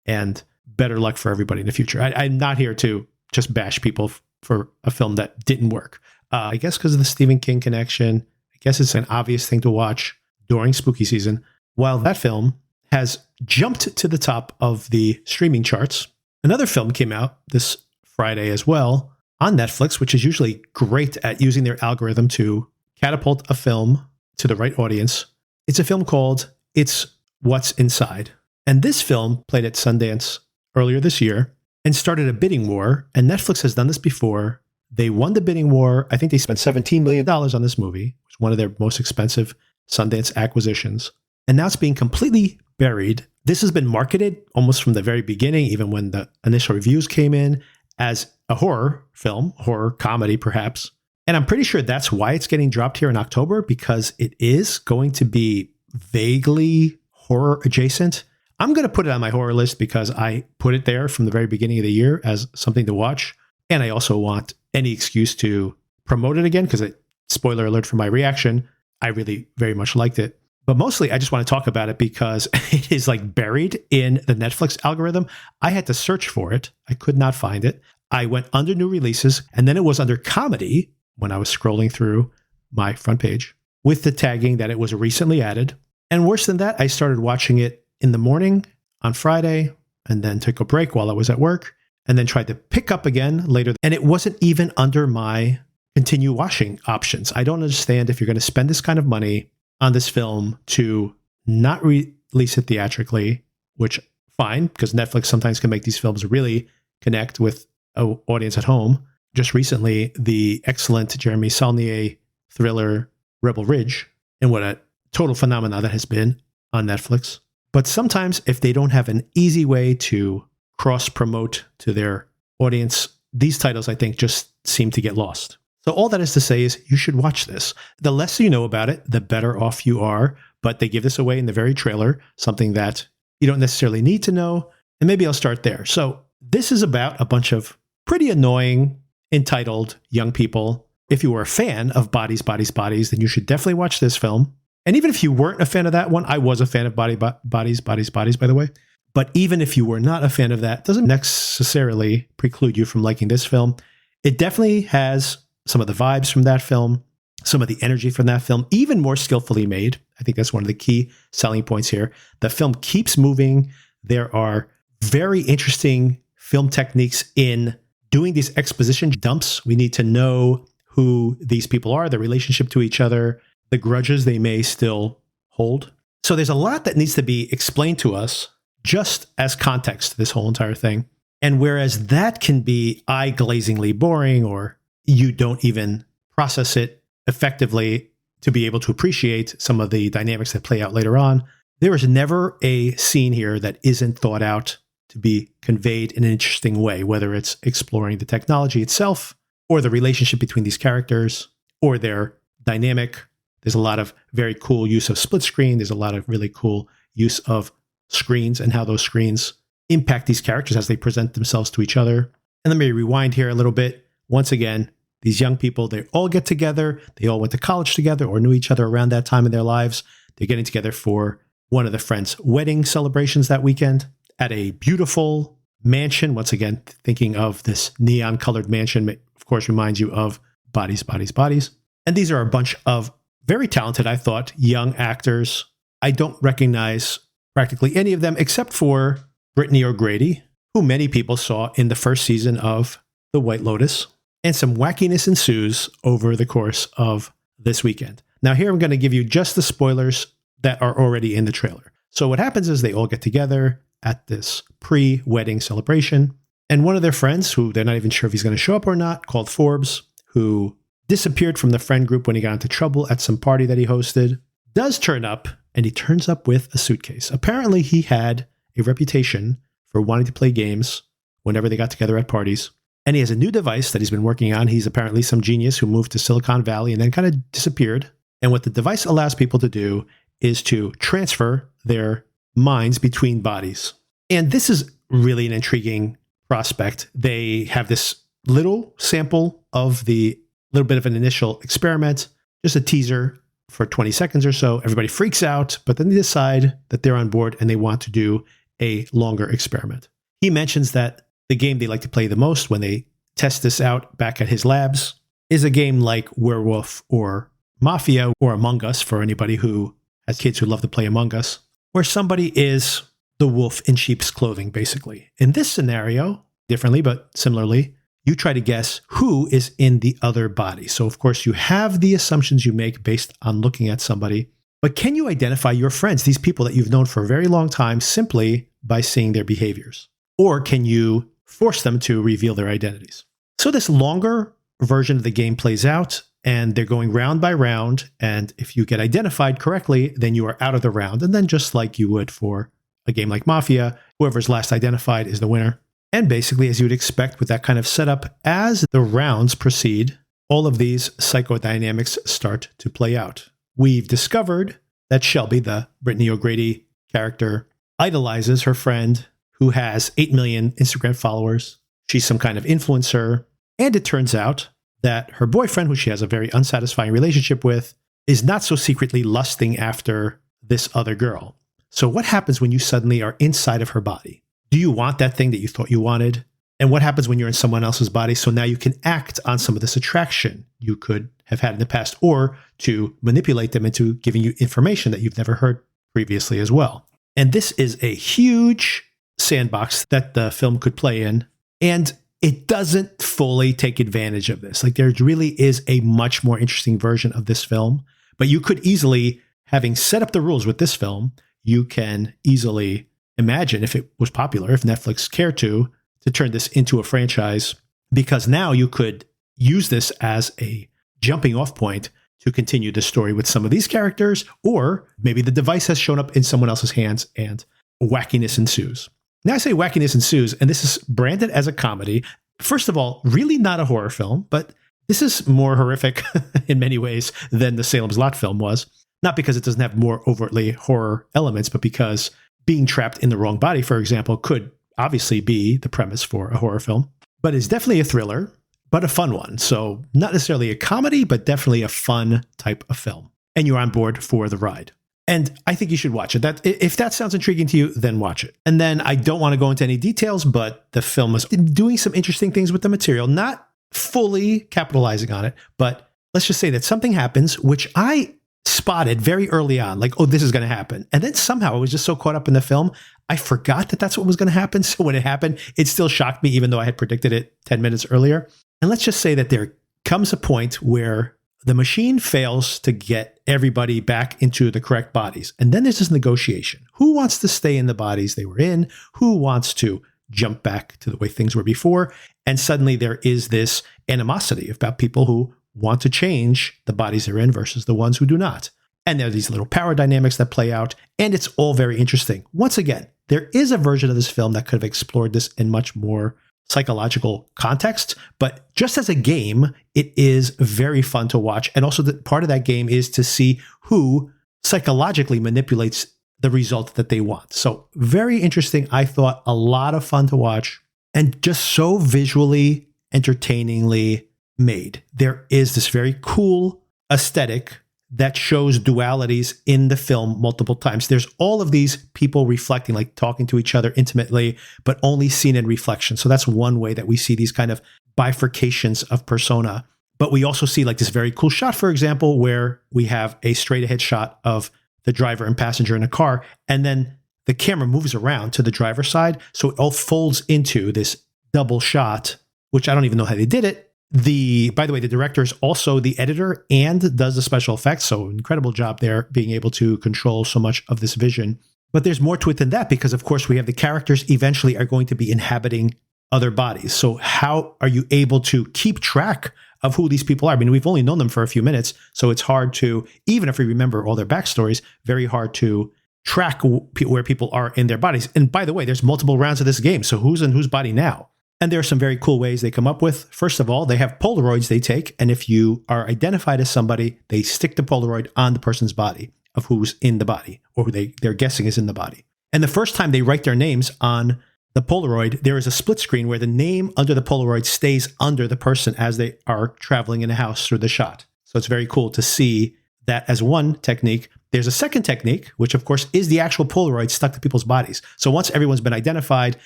and better luck for everybody in the future. I'm not here to just bash people for a film that didn't work. I guess because of the Stephen King connection, I guess it's an obvious thing to watch during spooky season. While that film has jumped to the top of the streaming charts, another film came out this Friday as well on Netflix, which is usually great at using their algorithm to catapult a film to the right audience. It's a film called It's What's Inside. And this film played at Sundance earlier this year and started a bidding war. And Netflix has done this before. They won the bidding war. I think they spent $17 million on this movie. It was one of their most expensive Sundance acquisitions. And now it's being completely buried. This has been marketed almost from the very beginning, even when the initial reviews came in, as a horror film, horror comedy perhaps. And I'm pretty sure that's why it's getting dropped here in October, because it is going to be vaguely horror adjacent. I'm going to put it on my horror list because I put it there from the very beginning of the year as something to watch. And I also want any excuse to promote it again because, spoiler alert for my reaction, I really very much liked it. But mostly I just want to talk about it because it is like buried in the Netflix algorithm. I had to search for it. I could not find it. I went under new releases, and then it was under comedy when I was scrolling through my front page with the tagging that it was recently added. And worse than that, I started watching it in the morning on Friday and then took a break while I was at work and then tried to pick up again later. And it wasn't even under my continue watching options. I don't understand if you're going to spend this kind of money on this film to not release it theatrically, which fine, because Netflix sometimes can make these films really connect with an audience at home. Just recently, the excellent Jeremy Saulnier thriller Rebel Ridge, and what a total phenomenon that has been on Netflix. But sometimes if they don't have an easy way to cross-promote to their audience, these titles, I think, just seem to get lost. So all that is to say is you should watch this. The less you know about it, the better off you are. But they give this away in the very trailer, something that you don't necessarily need to know. And maybe I'll start there. So this is about a bunch of pretty annoying, entitled young people. If you were a fan of Bodies, Bodies, Bodies, then you should definitely watch this film. And even if you weren't a fan of that one, I was a fan of Bodies, Bodies, Bodies, by the way. But even if you were not a fan of that, it doesn't necessarily preclude you from liking this film. It definitely has some of the vibes from that film, some of the energy from that film, even more skillfully made. I think that's one of the key selling points here. The film keeps moving. There are very interesting film techniques in doing these exposition dumps. We need to know who these people are, their relationship to each other, the grudges they may still hold. So there's a lot that needs to be explained to us just as context to this whole entire thing. And whereas that can be eye-glazingly boring, or you don't even process it effectively to be able to appreciate some of the dynamics that play out later on, there is never a scene here that isn't thought out to be conveyed in an interesting way, whether it's exploring the technology itself or the relationship between these characters or their dynamic. There's a lot of very cool use of split screen. There's a lot of really cool use of screens and how those screens impact these characters as they present themselves to each other. And let me rewind here a little bit. Once again, these young people, they all get together. They all went to college together or knew each other around that time in their lives. They're getting together for one of the friends' wedding celebrations that weekend at a beautiful mansion. Once again, thinking of this neon colored mansion, of course, reminds you of Bodies, Bodies, Bodies. And these are a bunch of very talented, I thought, young actors. I don't recognize practically any of them except for Brittany O'Grady, who many people saw in the first season of The White Lotus. And some wackiness ensues over the course of this weekend. Now, here I'm going to give you just the spoilers that are already in the trailer. So what happens is they all get together at this pre-wedding celebration. And one of their friends, who they're not even sure if he's going to show up or not, called Forbes, who disappeared from the friend group when he got into trouble at some party that he hosted, does turn up, and he turns up with a suitcase. Apparently, he had a reputation for wanting to play games whenever they got together at parties. And he has a new device that he's been working on. He's apparently some genius who moved to Silicon Valley and then kind of disappeared. And what the device allows people to do is to transfer their minds between bodies. And this is really an intriguing prospect, they have this little sample of the little bit of an initial experiment, just a teaser for 20 seconds or so. Everybody freaks out, but then they decide that they're on board and they want to do a longer experiment. He mentions that the game they like to play the most when they test this out back at his labs is a game like Werewolf or Mafia or Among Us, for anybody who has kids who love to play Among Us, where somebody is the wolf in sheep's clothing, basically. In this scenario, differently but similarly, you try to guess who is in the other body. So, of course, you have the assumptions you make based on looking at somebody, but can you identify your friends, these people that you've known for a very long time, simply by seeing their behaviors? Or can you force them to reveal their identities? So this longer version of the game plays out, and they're going round by round, and if you get identified correctly, then you are out of the round. And then just like you would for a game like Mafia, whoever's last identified is the winner. And basically, as you would expect with that kind of setup, as the rounds proceed, all of these psychodynamics start to play out. We've discovered that Shelby, the Brittany O'Grady character, idolizes her friend who has 8 million Instagram followers. She's some kind of influencer. And it turns out that her boyfriend, who she has a very unsatisfying relationship with, is not so secretly lusting after this other girl. So what happens when you suddenly are inside of her body? Do you want that thing that you thought you wanted? And what happens when you're in someone else's body? So now you can act on some of this attraction you could have had in the past, or to manipulate them into giving you information that you've never heard previously as well. And this is a huge sandbox that the film could play in. And it doesn't fully take advantage of this. Like, there really is a much more interesting version of this film, but you could easily, having set up the rules with this film, you can easily imagine, if it was popular, if Netflix cared to turn this into a franchise, because now you could use this as a jumping off point to continue the story with some of these characters, or maybe the device has shown up in someone else's hands and wackiness ensues. Now I say wackiness ensues, and this is branded as a comedy. First of all, really not a horror film, but this is more horrific in many ways than the Salem's Lot film was. Not because it doesn't have more overtly horror elements, but because being trapped in the wrong body, for example, could obviously be the premise for a horror film. But it's definitely a thriller, but a fun one. So not necessarily a comedy, but definitely a fun type of film. And you're on board for the ride. And I think you should watch it. If that sounds intriguing to you, then watch it. And then I don't want to go into any details, but the film is doing some interesting things with the material, not fully capitalizing on it, but let's just say that something happens, which I spotted very early on, like, oh, this is going to happen. And then somehow I was just so caught up in the film, I forgot that that's what was going to happen. So when it happened, it still shocked me, even though I had predicted it 10 minutes earlier. And let's just say that there comes a point where the machine fails to get everybody back into the correct bodies. And then there's this negotiation. Who wants to stay in the bodies they were in? Who wants to jump back to the way things were before? And suddenly there is this animosity about people who want to change the bodies they're in versus the ones who do not. And there are these little power dynamics that play out, and it's all very interesting. Once again, there is a version of this film that could have explored this in much more psychological context, but just as a game, it is very fun to watch. And also part of that game is to see who psychologically manipulates the result that they want. So very interesting. I thought a lot of fun to watch, and just so visually, entertainingly made. There is this very cool aesthetic that shows dualities in the film multiple times. There's all of these people reflecting, like talking to each other intimately, but only seen in reflection. So that's one way that we see these kind of bifurcations of persona. But we also see like this very cool shot, for example, where we have a straight ahead shot of the driver and passenger in a car, and then the camera moves around to the driver's side. So it all folds into this double shot, which I don't even know how they did it. By the way, the director is also the editor and does the special effects. So incredible job there, being able to control so much of this vision. But there's more to it than that, because of course we have the characters eventually are going to be inhabiting other bodies. So how are you able to keep track of who these people are? I mean, we've only known them for a few minutes, so it's hard to, even if we remember all their backstories, very hard to track where people are in their bodies. And by the way, there's multiple rounds of this game. So who's in whose body now? And there are some very cool ways they come up with. First of all, they have Polaroids they take. And if you are identified as somebody, they stick the Polaroid on the person's body of who's in the body, or who they're guessing is in the body. And the first time they write their names on the Polaroid, there is a split screen where the name under the Polaroid stays under the person as they are traveling in a house through the shot. So it's very cool to see that as one technique. There's a second technique, which of course is the actual Polaroid stuck to people's bodies. So once everyone's been identified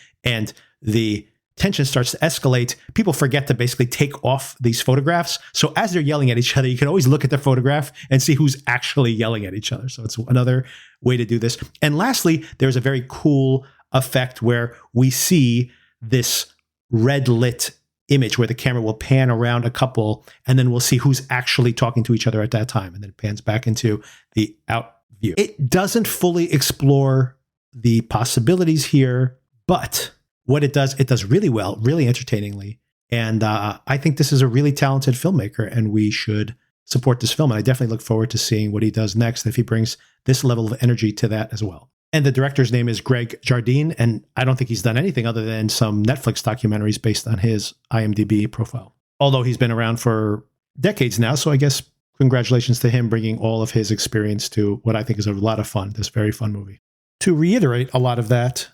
and the tension starts to escalate, people forget to basically take off these photographs. So as they're yelling at each other, you can always look at the photograph and see who's actually yelling at each other. So it's another way to do this. And lastly, there's a very cool effect where we see this red lit image where the camera will pan around a couple and then we'll see who's actually talking to each other at that time. And then it pans back into the out view. It doesn't fully explore the possibilities here, but what it does really well, really entertainingly. And I think this is a really talented filmmaker and we should support this film. And I definitely look forward to seeing what he does next, if he brings this level of energy to that as well. And the director's name is Greg Jardine, and I don't think he's done anything other than some Netflix documentaries based on his IMDb profile. Although he's been around for decades now, so I guess congratulations to him bringing all of his experience to what I think is a lot of fun, this very fun movie. To reiterate a lot of that,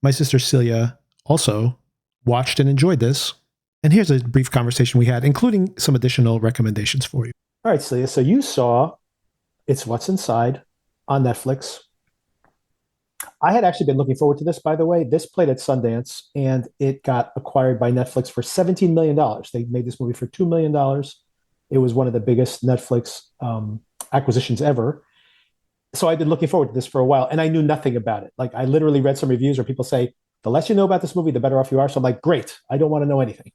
my sister Celia also watched and enjoyed this. And here's a brief conversation we had, including some additional recommendations for you. All right, Celia, so you saw It's What's Inside on Netflix. I had actually been looking forward to this, by the way. This played at Sundance, and it got acquired by Netflix for $17 million. They made this movie for $2 million. It was one of the biggest Netflix acquisitions ever. So I've been looking forward to this for a while, and I knew nothing about it. Like, I literally read some reviews where people say, the less you know about this movie, the better off you are. So I'm like, great, I don't want to know anything.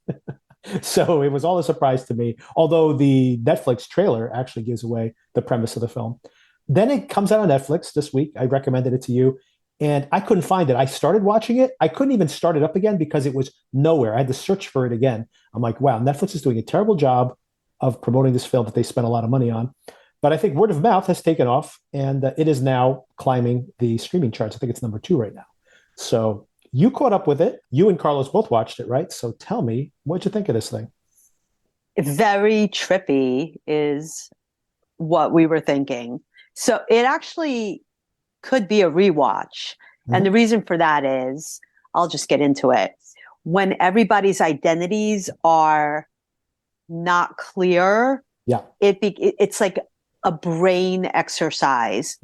So it was all a surprise to me, although the Netflix trailer actually gives away the premise of the film. Then it comes out on Netflix this week. I recommended it to you, and I couldn't find it. I started watching it. I couldn't even start it up again because it was nowhere. I had to search for it again. I'm like, wow, Netflix is doing a terrible job of promoting this film that they spent a lot of money on. But I think word of mouth has taken off, and it is now climbing the streaming charts. I think it's number 2 right now. So you caught up with it. You and Carlos both watched it, right? So tell me, what'd you think of this thing? Very trippy is what we were thinking. So it actually could be a rewatch. Mm-hmm. And the reason for that is, I'll just get into it. When everybody's identities are not clear, it's like a brain exercise,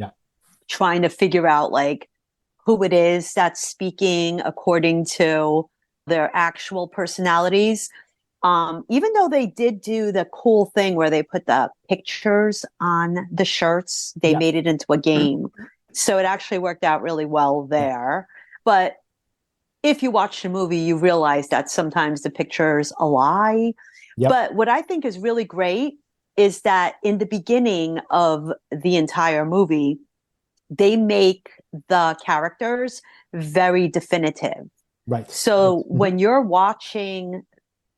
trying to figure out like who it is that's speaking according to their actual personalities. Even though they did do the cool thing where they put the pictures on the shirts, they made it into a game. So it actually worked out really well there. But if you watch the movie, you realize that sometimes the picture's a lie. Yep. But what I think is really great is that in the beginning of the entire movie, they make the characters very definitive. Right. So when you're watching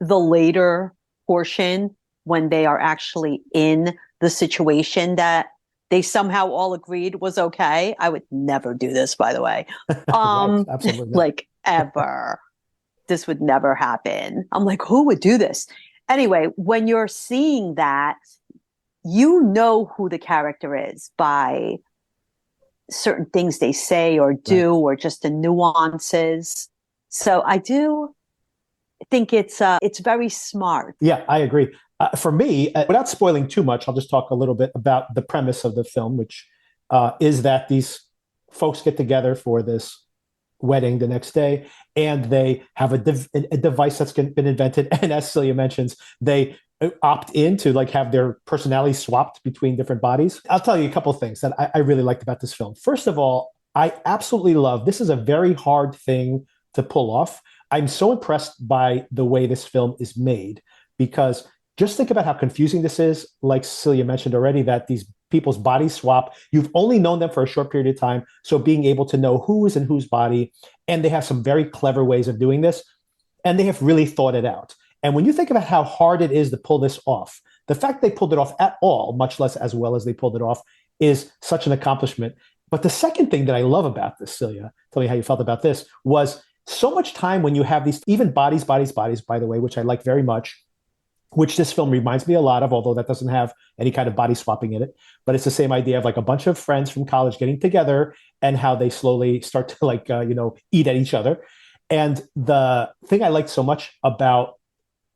the later portion, when they are actually in the situation that they somehow all agreed was okay. I would never do this, by the way. Right, absolutely. Like ever. This would never happen. I'm like, who would do this? Anyway, when you're seeing that, you know who the character is by certain things they say or do, or just the nuances. So I do think it's very smart. Yeah, I agree. For me, without spoiling too much, I'll just talk a little bit about the premise of the film, which is that these folks get together for this wedding the next day, and they have a device that's been invented. And as Celia mentions, they opt in to like have their personalities swapped between different bodies. I'll tell you a couple of things that I really liked about this film. First of all, I absolutely love, this is a very hard thing to pull off. I'm so impressed by the way this film is made, because just think about how confusing this is. Like Celia mentioned already, that these people's bodies swap. You've only known them for a short period of time. So being able to know who is in whose body, and they have some very clever ways of doing this, and they have really thought it out. And when you think about how hard it is to pull this off, the fact they pulled it off at all, much less as well as they pulled it off, is such an accomplishment. But the second thing that I love about this, Celia, tell me how you felt about this, was so much time when you have these, even bodies, by the way, which I like very much, which this film reminds me a lot of, although that doesn't have any kind of body swapping in it. But it's the same idea of like a bunch of friends from college getting together and how they slowly start to eat at each other. And the thing I liked so much about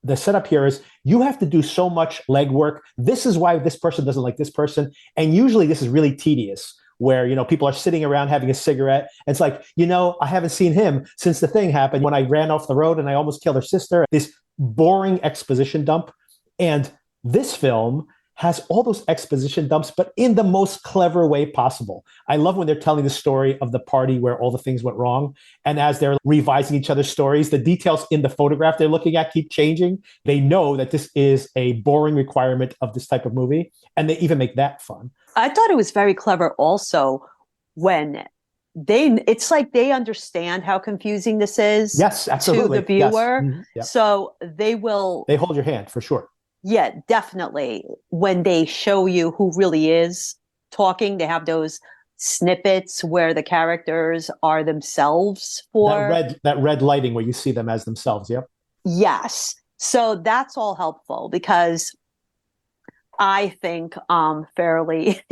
the setup here is you have to do so much legwork. This is why this person doesn't like this person. And usually this is really tedious where, people are sitting around having a cigarette. It's like, I haven't seen him since the thing happened when I ran off the road and I almost killed her sister. This boring exposition dump. And this film has all those exposition dumps, but in the most clever way possible. I love when they're telling the story of the party where all the things went wrong. And as they're revising each other's stories, the details in the photograph they're looking at keep changing. They know that this is a boring requirement of this type of movie. And they even make that fun. I thought it was very clever also when it's like they understand how confusing this is. Yes, absolutely. To the viewer. Yes. Mm-hmm. Yep. So they hold your hand for sure. Yeah, definitely. When they show you who really is talking, they have those snippets where the characters are themselves that red lighting where you see them as themselves. Yep. Yes. So that's all helpful because I think fairly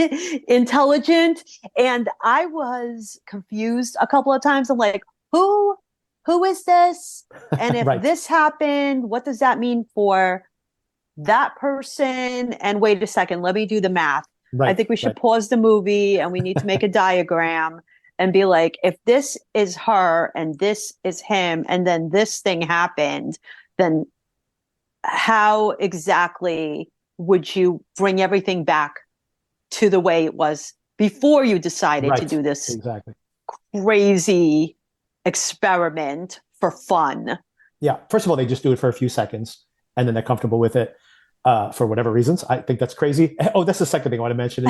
intelligent, and I was confused a couple of times. I'm like, who is this? And if right. This happened, what does that mean for that person? And wait a second, let me do the math. Right, I think we should pause the movie and we need to make a diagram and be like, if this is her and this is him, and then this thing happened, then how exactly would you bring everything back to the way it was before you decided to do this crazy experiment for fun? Yeah. First of all, they just do it for a few seconds and then they're comfortable with it for whatever reasons. I think that's crazy. Oh, that's the second thing I want to mention.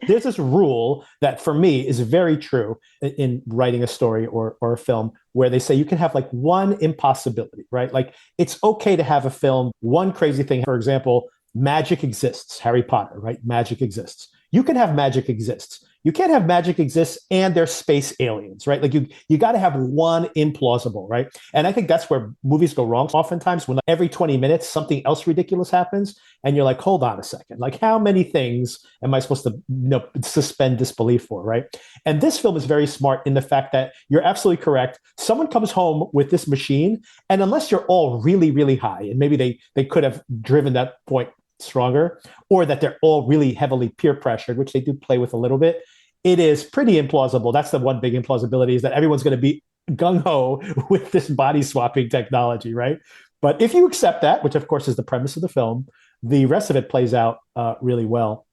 There's this rule that for me is very true in writing a story or a film where they say you can have like one impossibility, right? Like it's okay to have a film, one crazy thing. For example, magic exists, Harry Potter, right? Magic exists. You can have magic exists. You can't have magic exists and there's space aliens, right? Like you got to have one implausible, right? And I think that's where movies go wrong oftentimes when every 20 minutes something else ridiculous happens and you're like, hold on a second. Like how many things am I supposed to suspend disbelief for, right? And this film is very smart in the fact that you're absolutely correct. Someone comes home with this machine and unless you're all really, really high, and maybe they could have driven that point stronger, or that they're all really heavily peer pressured, which they do play with a little bit, it is pretty implausible. That's the one big implausibility, is that everyone's going to be gung-ho with this body swapping technology, right? But if you accept that, which of course is the premise of the film, the rest of it plays out really well.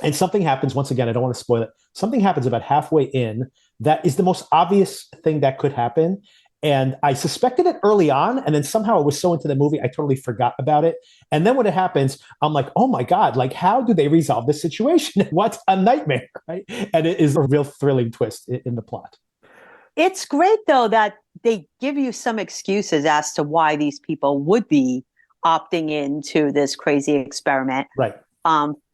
And something happens, once again, I don't want to spoil it, something happens about halfway in that is the most obvious thing that could happen. And I suspected it early on, and then somehow I was so into the movie, I totally forgot about it. And then when it happens, I'm like, oh my God, like how do they resolve this situation? What a nightmare, right? And it is a real thrilling twist in the plot. It's great, though, that they give you some excuses as to why these people would be opting into this crazy experiment. Right.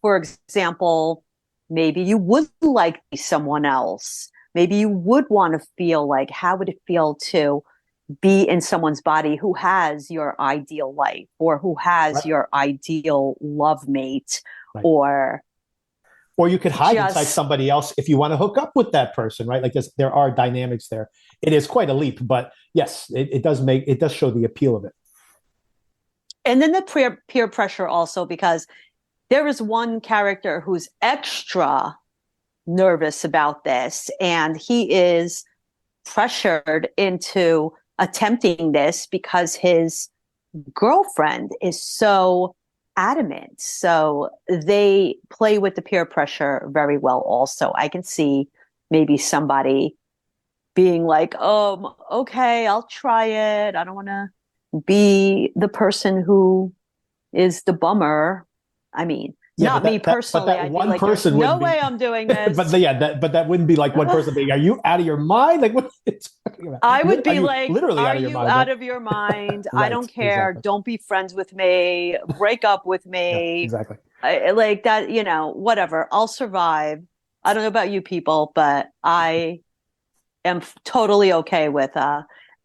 For example, maybe you would like someone else. Maybe you would want to feel like, how would it feel to be in someone's body who has your ideal life or who has your ideal love mate, or you could hide inside somebody else if you want to hook up with that person, right? Like there are dynamics there. It is quite a leap, but yes, it does show the appeal of it. And then the peer pressure also, because there is one character who's extra nervous about this, and he is pressured into attempting this because his girlfriend is so adamant. So they play with the peer pressure very well also. I can see maybe somebody being like, oh, okay, I'll try it. I don't want to be the person who is the bummer. I mean, not me personally. But that one person no way I'm doing this. but that wouldn't be like one person being, are you out of your mind? Like, what are you talking about? I would be like, literally are you out of your mind? Right, I don't care. Exactly. Don't be friends with me. Break up with me. Yeah, exactly. Like that, whatever. I'll survive. I don't know about you people, but I am totally okay with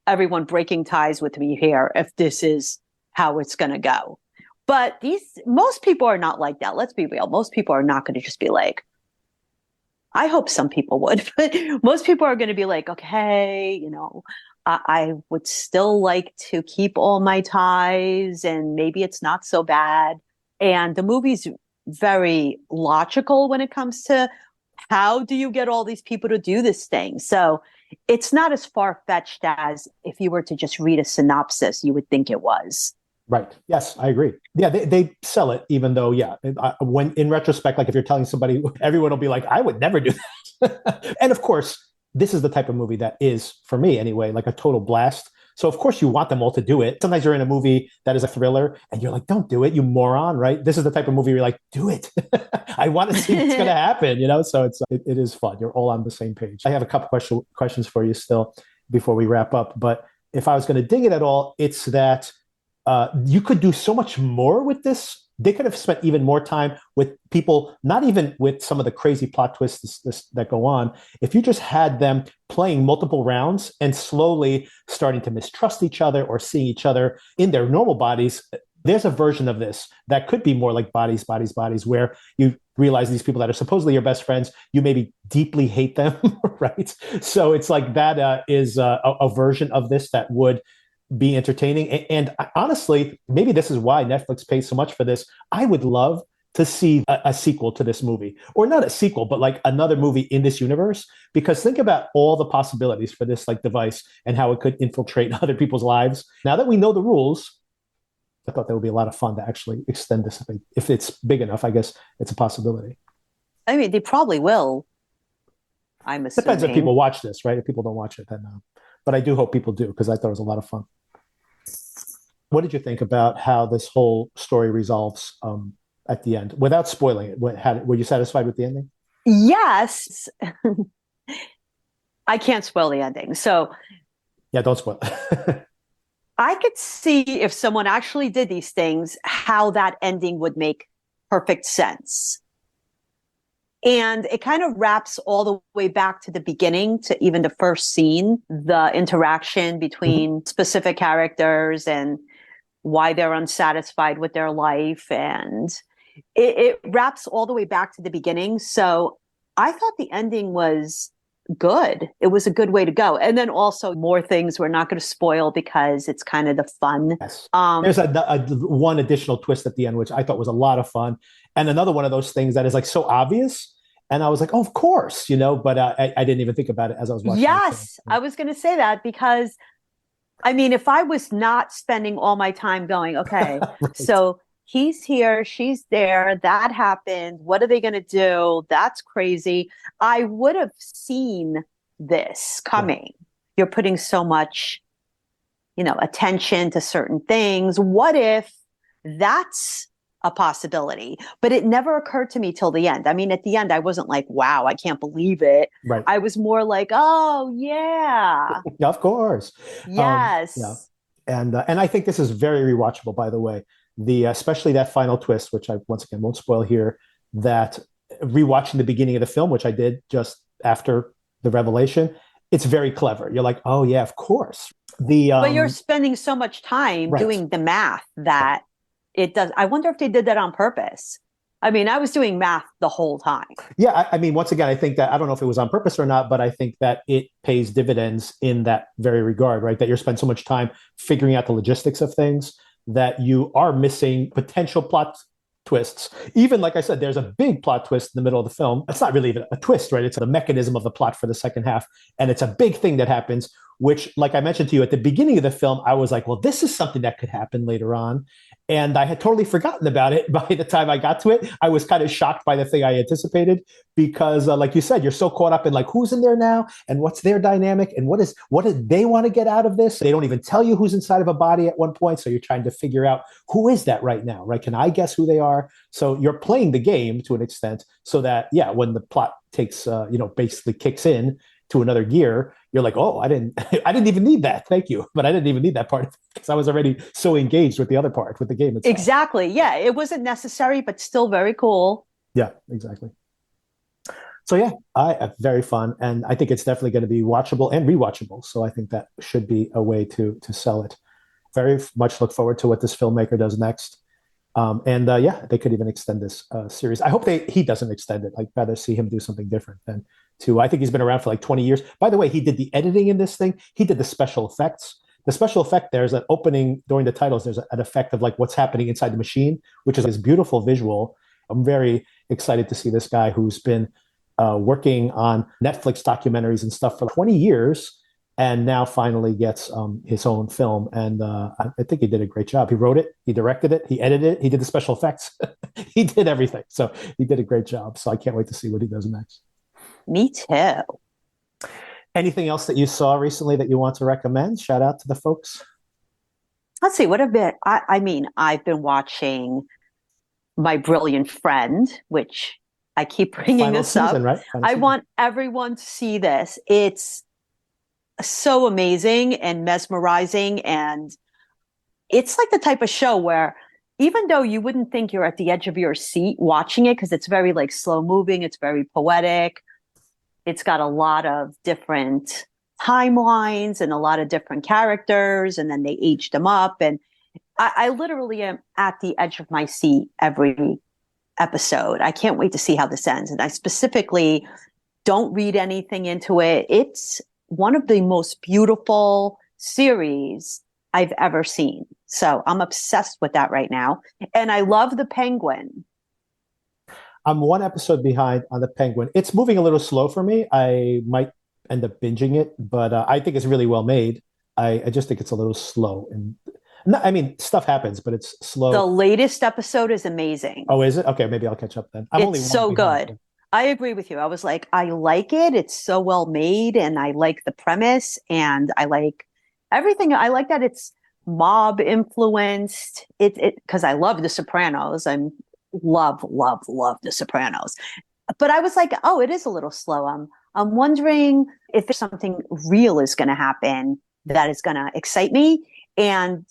everyone breaking ties with me here if this is how it's going to go. But most people are not like that. Let's be real. Most people are not going to just be like, I hope some people would, but most people are going to be like, okay, I would still like to keep all my ties, and maybe it's not so bad. And the movie's very logical when it comes to how do you get all these people to do this thing? So it's not as far fetched as if you were to just read a synopsis, you would think it was. Right. Yes, I agree. Yeah, they sell it, even though, yeah, when in retrospect, like if you're telling somebody, everyone will be like, I would never do that. And of course, this is the type of movie that is, for me anyway, like a total blast. So of course you want them all to do it. Sometimes you're in a movie that is a thriller and you're like, don't do it, you moron, right? This is the type of movie where you're like, do it. I want to see what's going to happen, you know? So it is fun. You're all on the same page. I have a couple questions for you still before we wrap up. But if I was going to dig it at all, it's that you could do so much more with this. They could have spent even more time with people, not even with some of the crazy plot twists that go on. If you just had them playing multiple rounds and slowly starting to mistrust each other or seeing each other in their normal bodies, there's a version of this that could be more like Bodies, where you realize these people that are supposedly your best friends, you maybe deeply hate them, right? So it's like that is a version of this that would be entertaining. And honestly, maybe this is why Netflix pays so much for this. I would love to see a sequel to this movie, or not a sequel, but like another movie in this universe, because think about all the possibilities for this like device and how it could infiltrate other people's lives. Now that we know the rules, I thought that would be a lot of fun to actually extend this. If it's big enough, I guess it's a possibility. I mean, they probably will. I'm assuming. Depends if people watch this, right? If people don't watch it, then but I do hope people do, because I thought it was a lot of fun. What did you think about how this whole story resolves at the end, without spoiling it? Were you satisfied with the ending? Yes. I can't spoil the ending. So yeah, don't spoil it. I could see if someone actually did these things, how that ending would make perfect sense. And it kind of wraps all the way back to the beginning, to even the first scene, the interaction between specific characters and why they're unsatisfied with their life. And it wraps all the way back to the beginning. So I thought the ending was good. It was a good way to go. And then also more things we're not going to spoil because it's kind of the fun. Yes. There's a one additional twist at the end, which I thought was a lot of fun. And another one of those things that is like so obvious. And I was like, oh, of course, but I didn't even think about it as I was watching. Yes, I was going to say that because, I mean, if I was not spending all my time going, okay, right. So he's here, she's there, that happened, what are they going to do? That's crazy. I would have seen this coming. Yeah. You're putting so much, attention to certain things. What if that's a possibility? But it never occurred to me till the end. I mean, at the end, I wasn't like, wow, I can't believe it. Right. I was more like, oh, yeah. Yeah, of course. Yes. Yeah. And I think this is very rewatchable, by the way. Especially that final twist, which I, once again, won't spoil here, that rewatching the beginning of the film, which I did just after the revelation, it's very clever. You're like, oh, yeah, of course. But you're spending so much time right. doing the math that it does. I wonder if they did that on purpose. I mean, I was doing math the whole time. Yeah, I mean, once again, I think that, I don't know if it was on purpose or not, but I think that it pays dividends in that very regard, right? That you're spending so much time figuring out the logistics of things that you are missing potential plot twists. Even, like I said, there's a big plot twist in the middle of the film. It's not really even a twist, right? It's the mechanism of the plot for the second half. And it's a big thing that happens, which, like I mentioned to you at the beginning of the film, I was like, well, this is something that could happen later on. And I had totally forgotten about it by the time I got to it. I was kind of shocked by the thing I anticipated because, like you said, you're so caught up in like, who's in there now and what's their dynamic and what did they want to get out of this? They don't even tell you who's inside of a body at one point. So you're trying to figure out who is that right now, right? Can I guess who they are? So you're playing the game to an extent so that, yeah, when the plot takes, basically kicks in to another gear, you're like, oh, I didn't even need that. Thank you. But I didn't even need that part because I was already so engaged with the other part, with the game itself. Exactly. Yeah. It wasn't necessary, but still very cool. Yeah, exactly. So yeah, very fun. And I think it's definitely going to be watchable and rewatchable. So I think that should be a way to sell it. Very much look forward to what this filmmaker does next. They could even extend this series. I hope he doesn't extend it. I'd rather see him do something different than to, I think he's been around for like 20 years. By the way, he did the editing in this thing. He did the special effects. The special effect, there's an opening during the titles. There's an effect of like what's happening inside the machine, which is this beautiful visual. I'm very excited to see this guy who's been working on Netflix documentaries and stuff for 20 years, and now finally gets his own film. And I think he did a great job. He wrote it, he directed it, he edited it, he did the special effects. He did everything. So he did a great job. So I can't wait to see what he does next. Me too. Anything else that you saw recently that you want to recommend? Shout out to the folks. Let's see, what have been, I mean, I've been watching My Brilliant Friend, which I keep bringing Final this season, up. right? Final I season. want everyone to see this. It's so amazing and mesmerizing. And it's like the type of show where even though you wouldn't think you're at the edge of your seat watching it, because it's very like slow moving, it's very poetic. It's got a lot of different timelines and a lot of different characters, and then they aged them up. And I literally am at the edge of my seat every episode. I can't wait to see how this ends. And I specifically don't read anything into it. It's one of the most beautiful series I've ever seen. So I'm obsessed with that right now. And I love the Penguin. I'm one episode behind on the Penguin. It's moving a little slow for me. I might end up binging it, but I think it's really well made. I just think it's a little slow. And I mean, stuff happens, but it's slow. The latest episode is amazing. Oh, is it? Okay, maybe I'll catch up then. It's so good. I agree with you. I was like, I like it. It's so well made, and I like the premise, and I like everything. I like that it's mob influenced. It because I love The Sopranos. I'm love The Sopranos. But I was like, oh, it is a little slow. I'm wondering if there's something real is going to happen that is going to excite me. And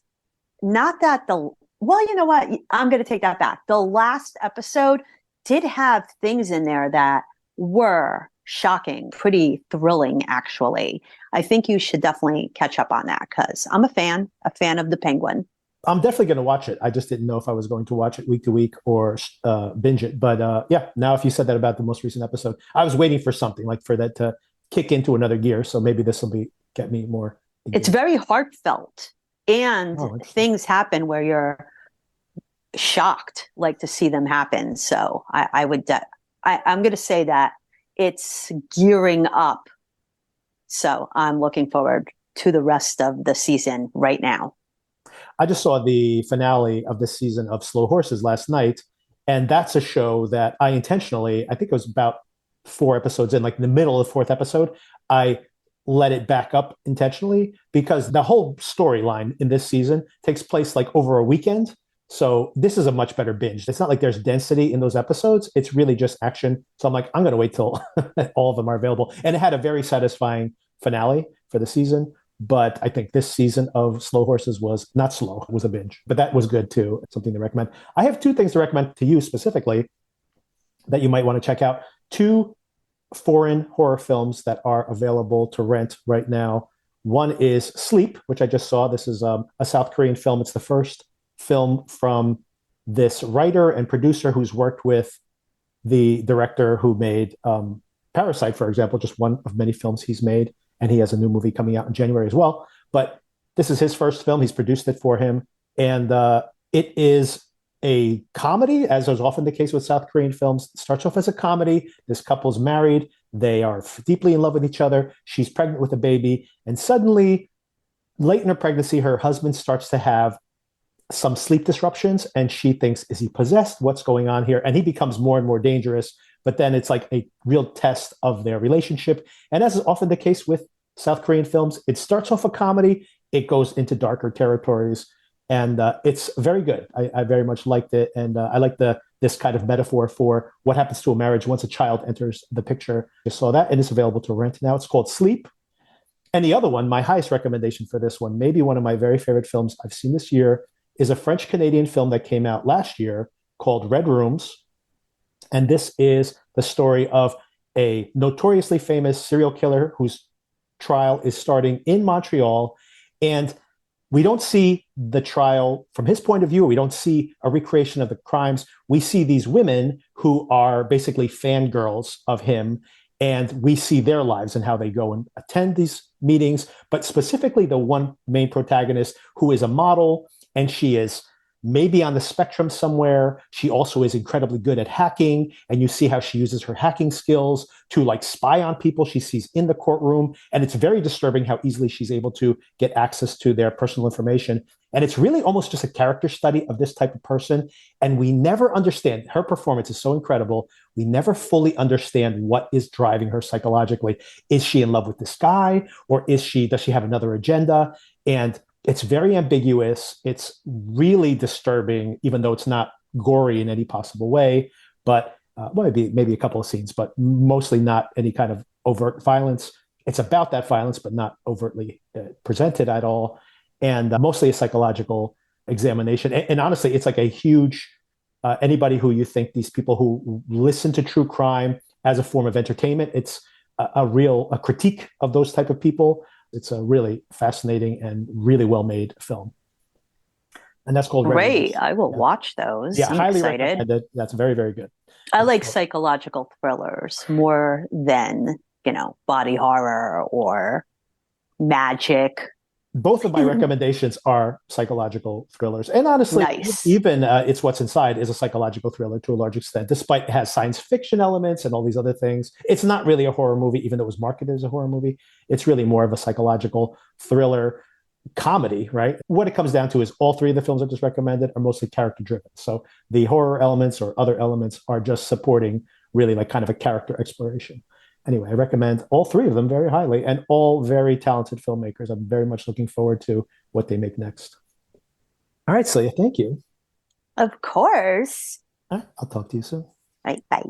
not that well, you know what? I'm going to take that back. The last episode did have things in there that were shocking, pretty thrilling, actually. I think you should definitely catch up on that because I'm a fan of the Penguin. I'm definitely going to watch it. I just didn't know if I was going to watch it week to week or binge it. But yeah, now if you said that about the most recent episode, I was waiting for something like for that to kick into another gear. So maybe this will get me more. It's very heartfelt, and things happen where you're shocked, like to see them happen. So I'm going to say that it's gearing up. So I'm looking forward to the rest of the season right now. I just saw the finale of this season of Slow Horses last night, and that's a show that I intentionally, I think it was about 4 episodes in, like in the middle of the 4th episode, I let it back up intentionally because the whole storyline in this season takes place like over a weekend. So this is a much better binge. It's not like there's density in those episodes. It's really just action. So I'm like, I'm going to wait till all of them are available. And it had a very satisfying finale for the season. But I think this season of Slow Horses was not slow. It was a binge. But that was good too. It's something to recommend. I have 2 things to recommend to you specifically that you might want to check out. 2 foreign horror films that are available to rent right now. One is Sleep, which I just saw. This is a South Korean film. It's the first film from this writer and producer who's worked with the director who made Parasite, for example, just one of many films he's made. And he has a new movie coming out in January as well. But this is his first film. He's produced it for him. And it is a comedy, as is often the case with South Korean films. It starts off as a comedy. This couple's married. They are deeply in love with each other. She's pregnant with a baby. And suddenly, late in her pregnancy, her husband starts to have some sleep disruptions. And she thinks, is he possessed? What's going on here? And he becomes more and more dangerous. But then it's like a real test of their relationship. And as is often the case with South Korean films, it starts off a comedy. It goes into darker territories. And it's very good. I very much liked it. And I like this kind of metaphor for what happens to a marriage once a child enters the picture. I saw that, and it's available to rent now. It's called Sleep. And the other one, my highest recommendation for this one, maybe one of my very favorite films I've seen this year, is a French-Canadian film that came out last year called Red Rooms. And this is the story of a notoriously famous serial killer whose trial is starting in Montreal. And we don't see the trial from his point of view. We don't see a recreation of the crimes. We see these women who are basically fangirls of him. And we see their lives and how they go and attend these meetings, but specifically the one main protagonist who is a model, and she is maybe on the spectrum somewhere. She also is incredibly good at hacking, and you see how she uses her hacking skills to like spy on people she sees in the courtroom. And it's very disturbing how easily she's able to get access to their personal information. And it's really almost just a character study of this type of person. And we never understand, her performance is so incredible. We never fully understand what is driving her psychologically. Is she in love with this guy, or does she have another agenda? And it's very ambiguous. It's really disturbing, even though it's not gory in any possible way. But maybe a couple of scenes, but mostly not any kind of overt violence. It's about that violence, but not overtly presented at all. And mostly a psychological examination. And honestly, it's like a huge, anybody who you think these people who listen to true crime as a form of entertainment, it's a real critique of those type of people. It's a really fascinating and really well-made film. And that's called Great. I will watch those. Yeah, I'm highly excited. recommended. That's very, very good. I like psychological thrillers more than, body horror or magic. Both of my recommendations are psychological thrillers. And honestly, Nice. even It's What's Inside is a psychological thriller to a large extent, despite it has science fiction elements and all these other things. It's not really a horror movie, even though it was marketed as a horror movie. It's really more of a psychological thriller comedy, right? What it comes down to is all three of the films I just recommended are mostly character driven. So the horror elements or other elements are just supporting really like kind of a character exploration. Anyway, I recommend all three of them very highly, and all very talented filmmakers. I'm very much looking forward to what they make next. All right, Celia, thank you. Of course. All right, I'll talk to you soon. Right. Bye.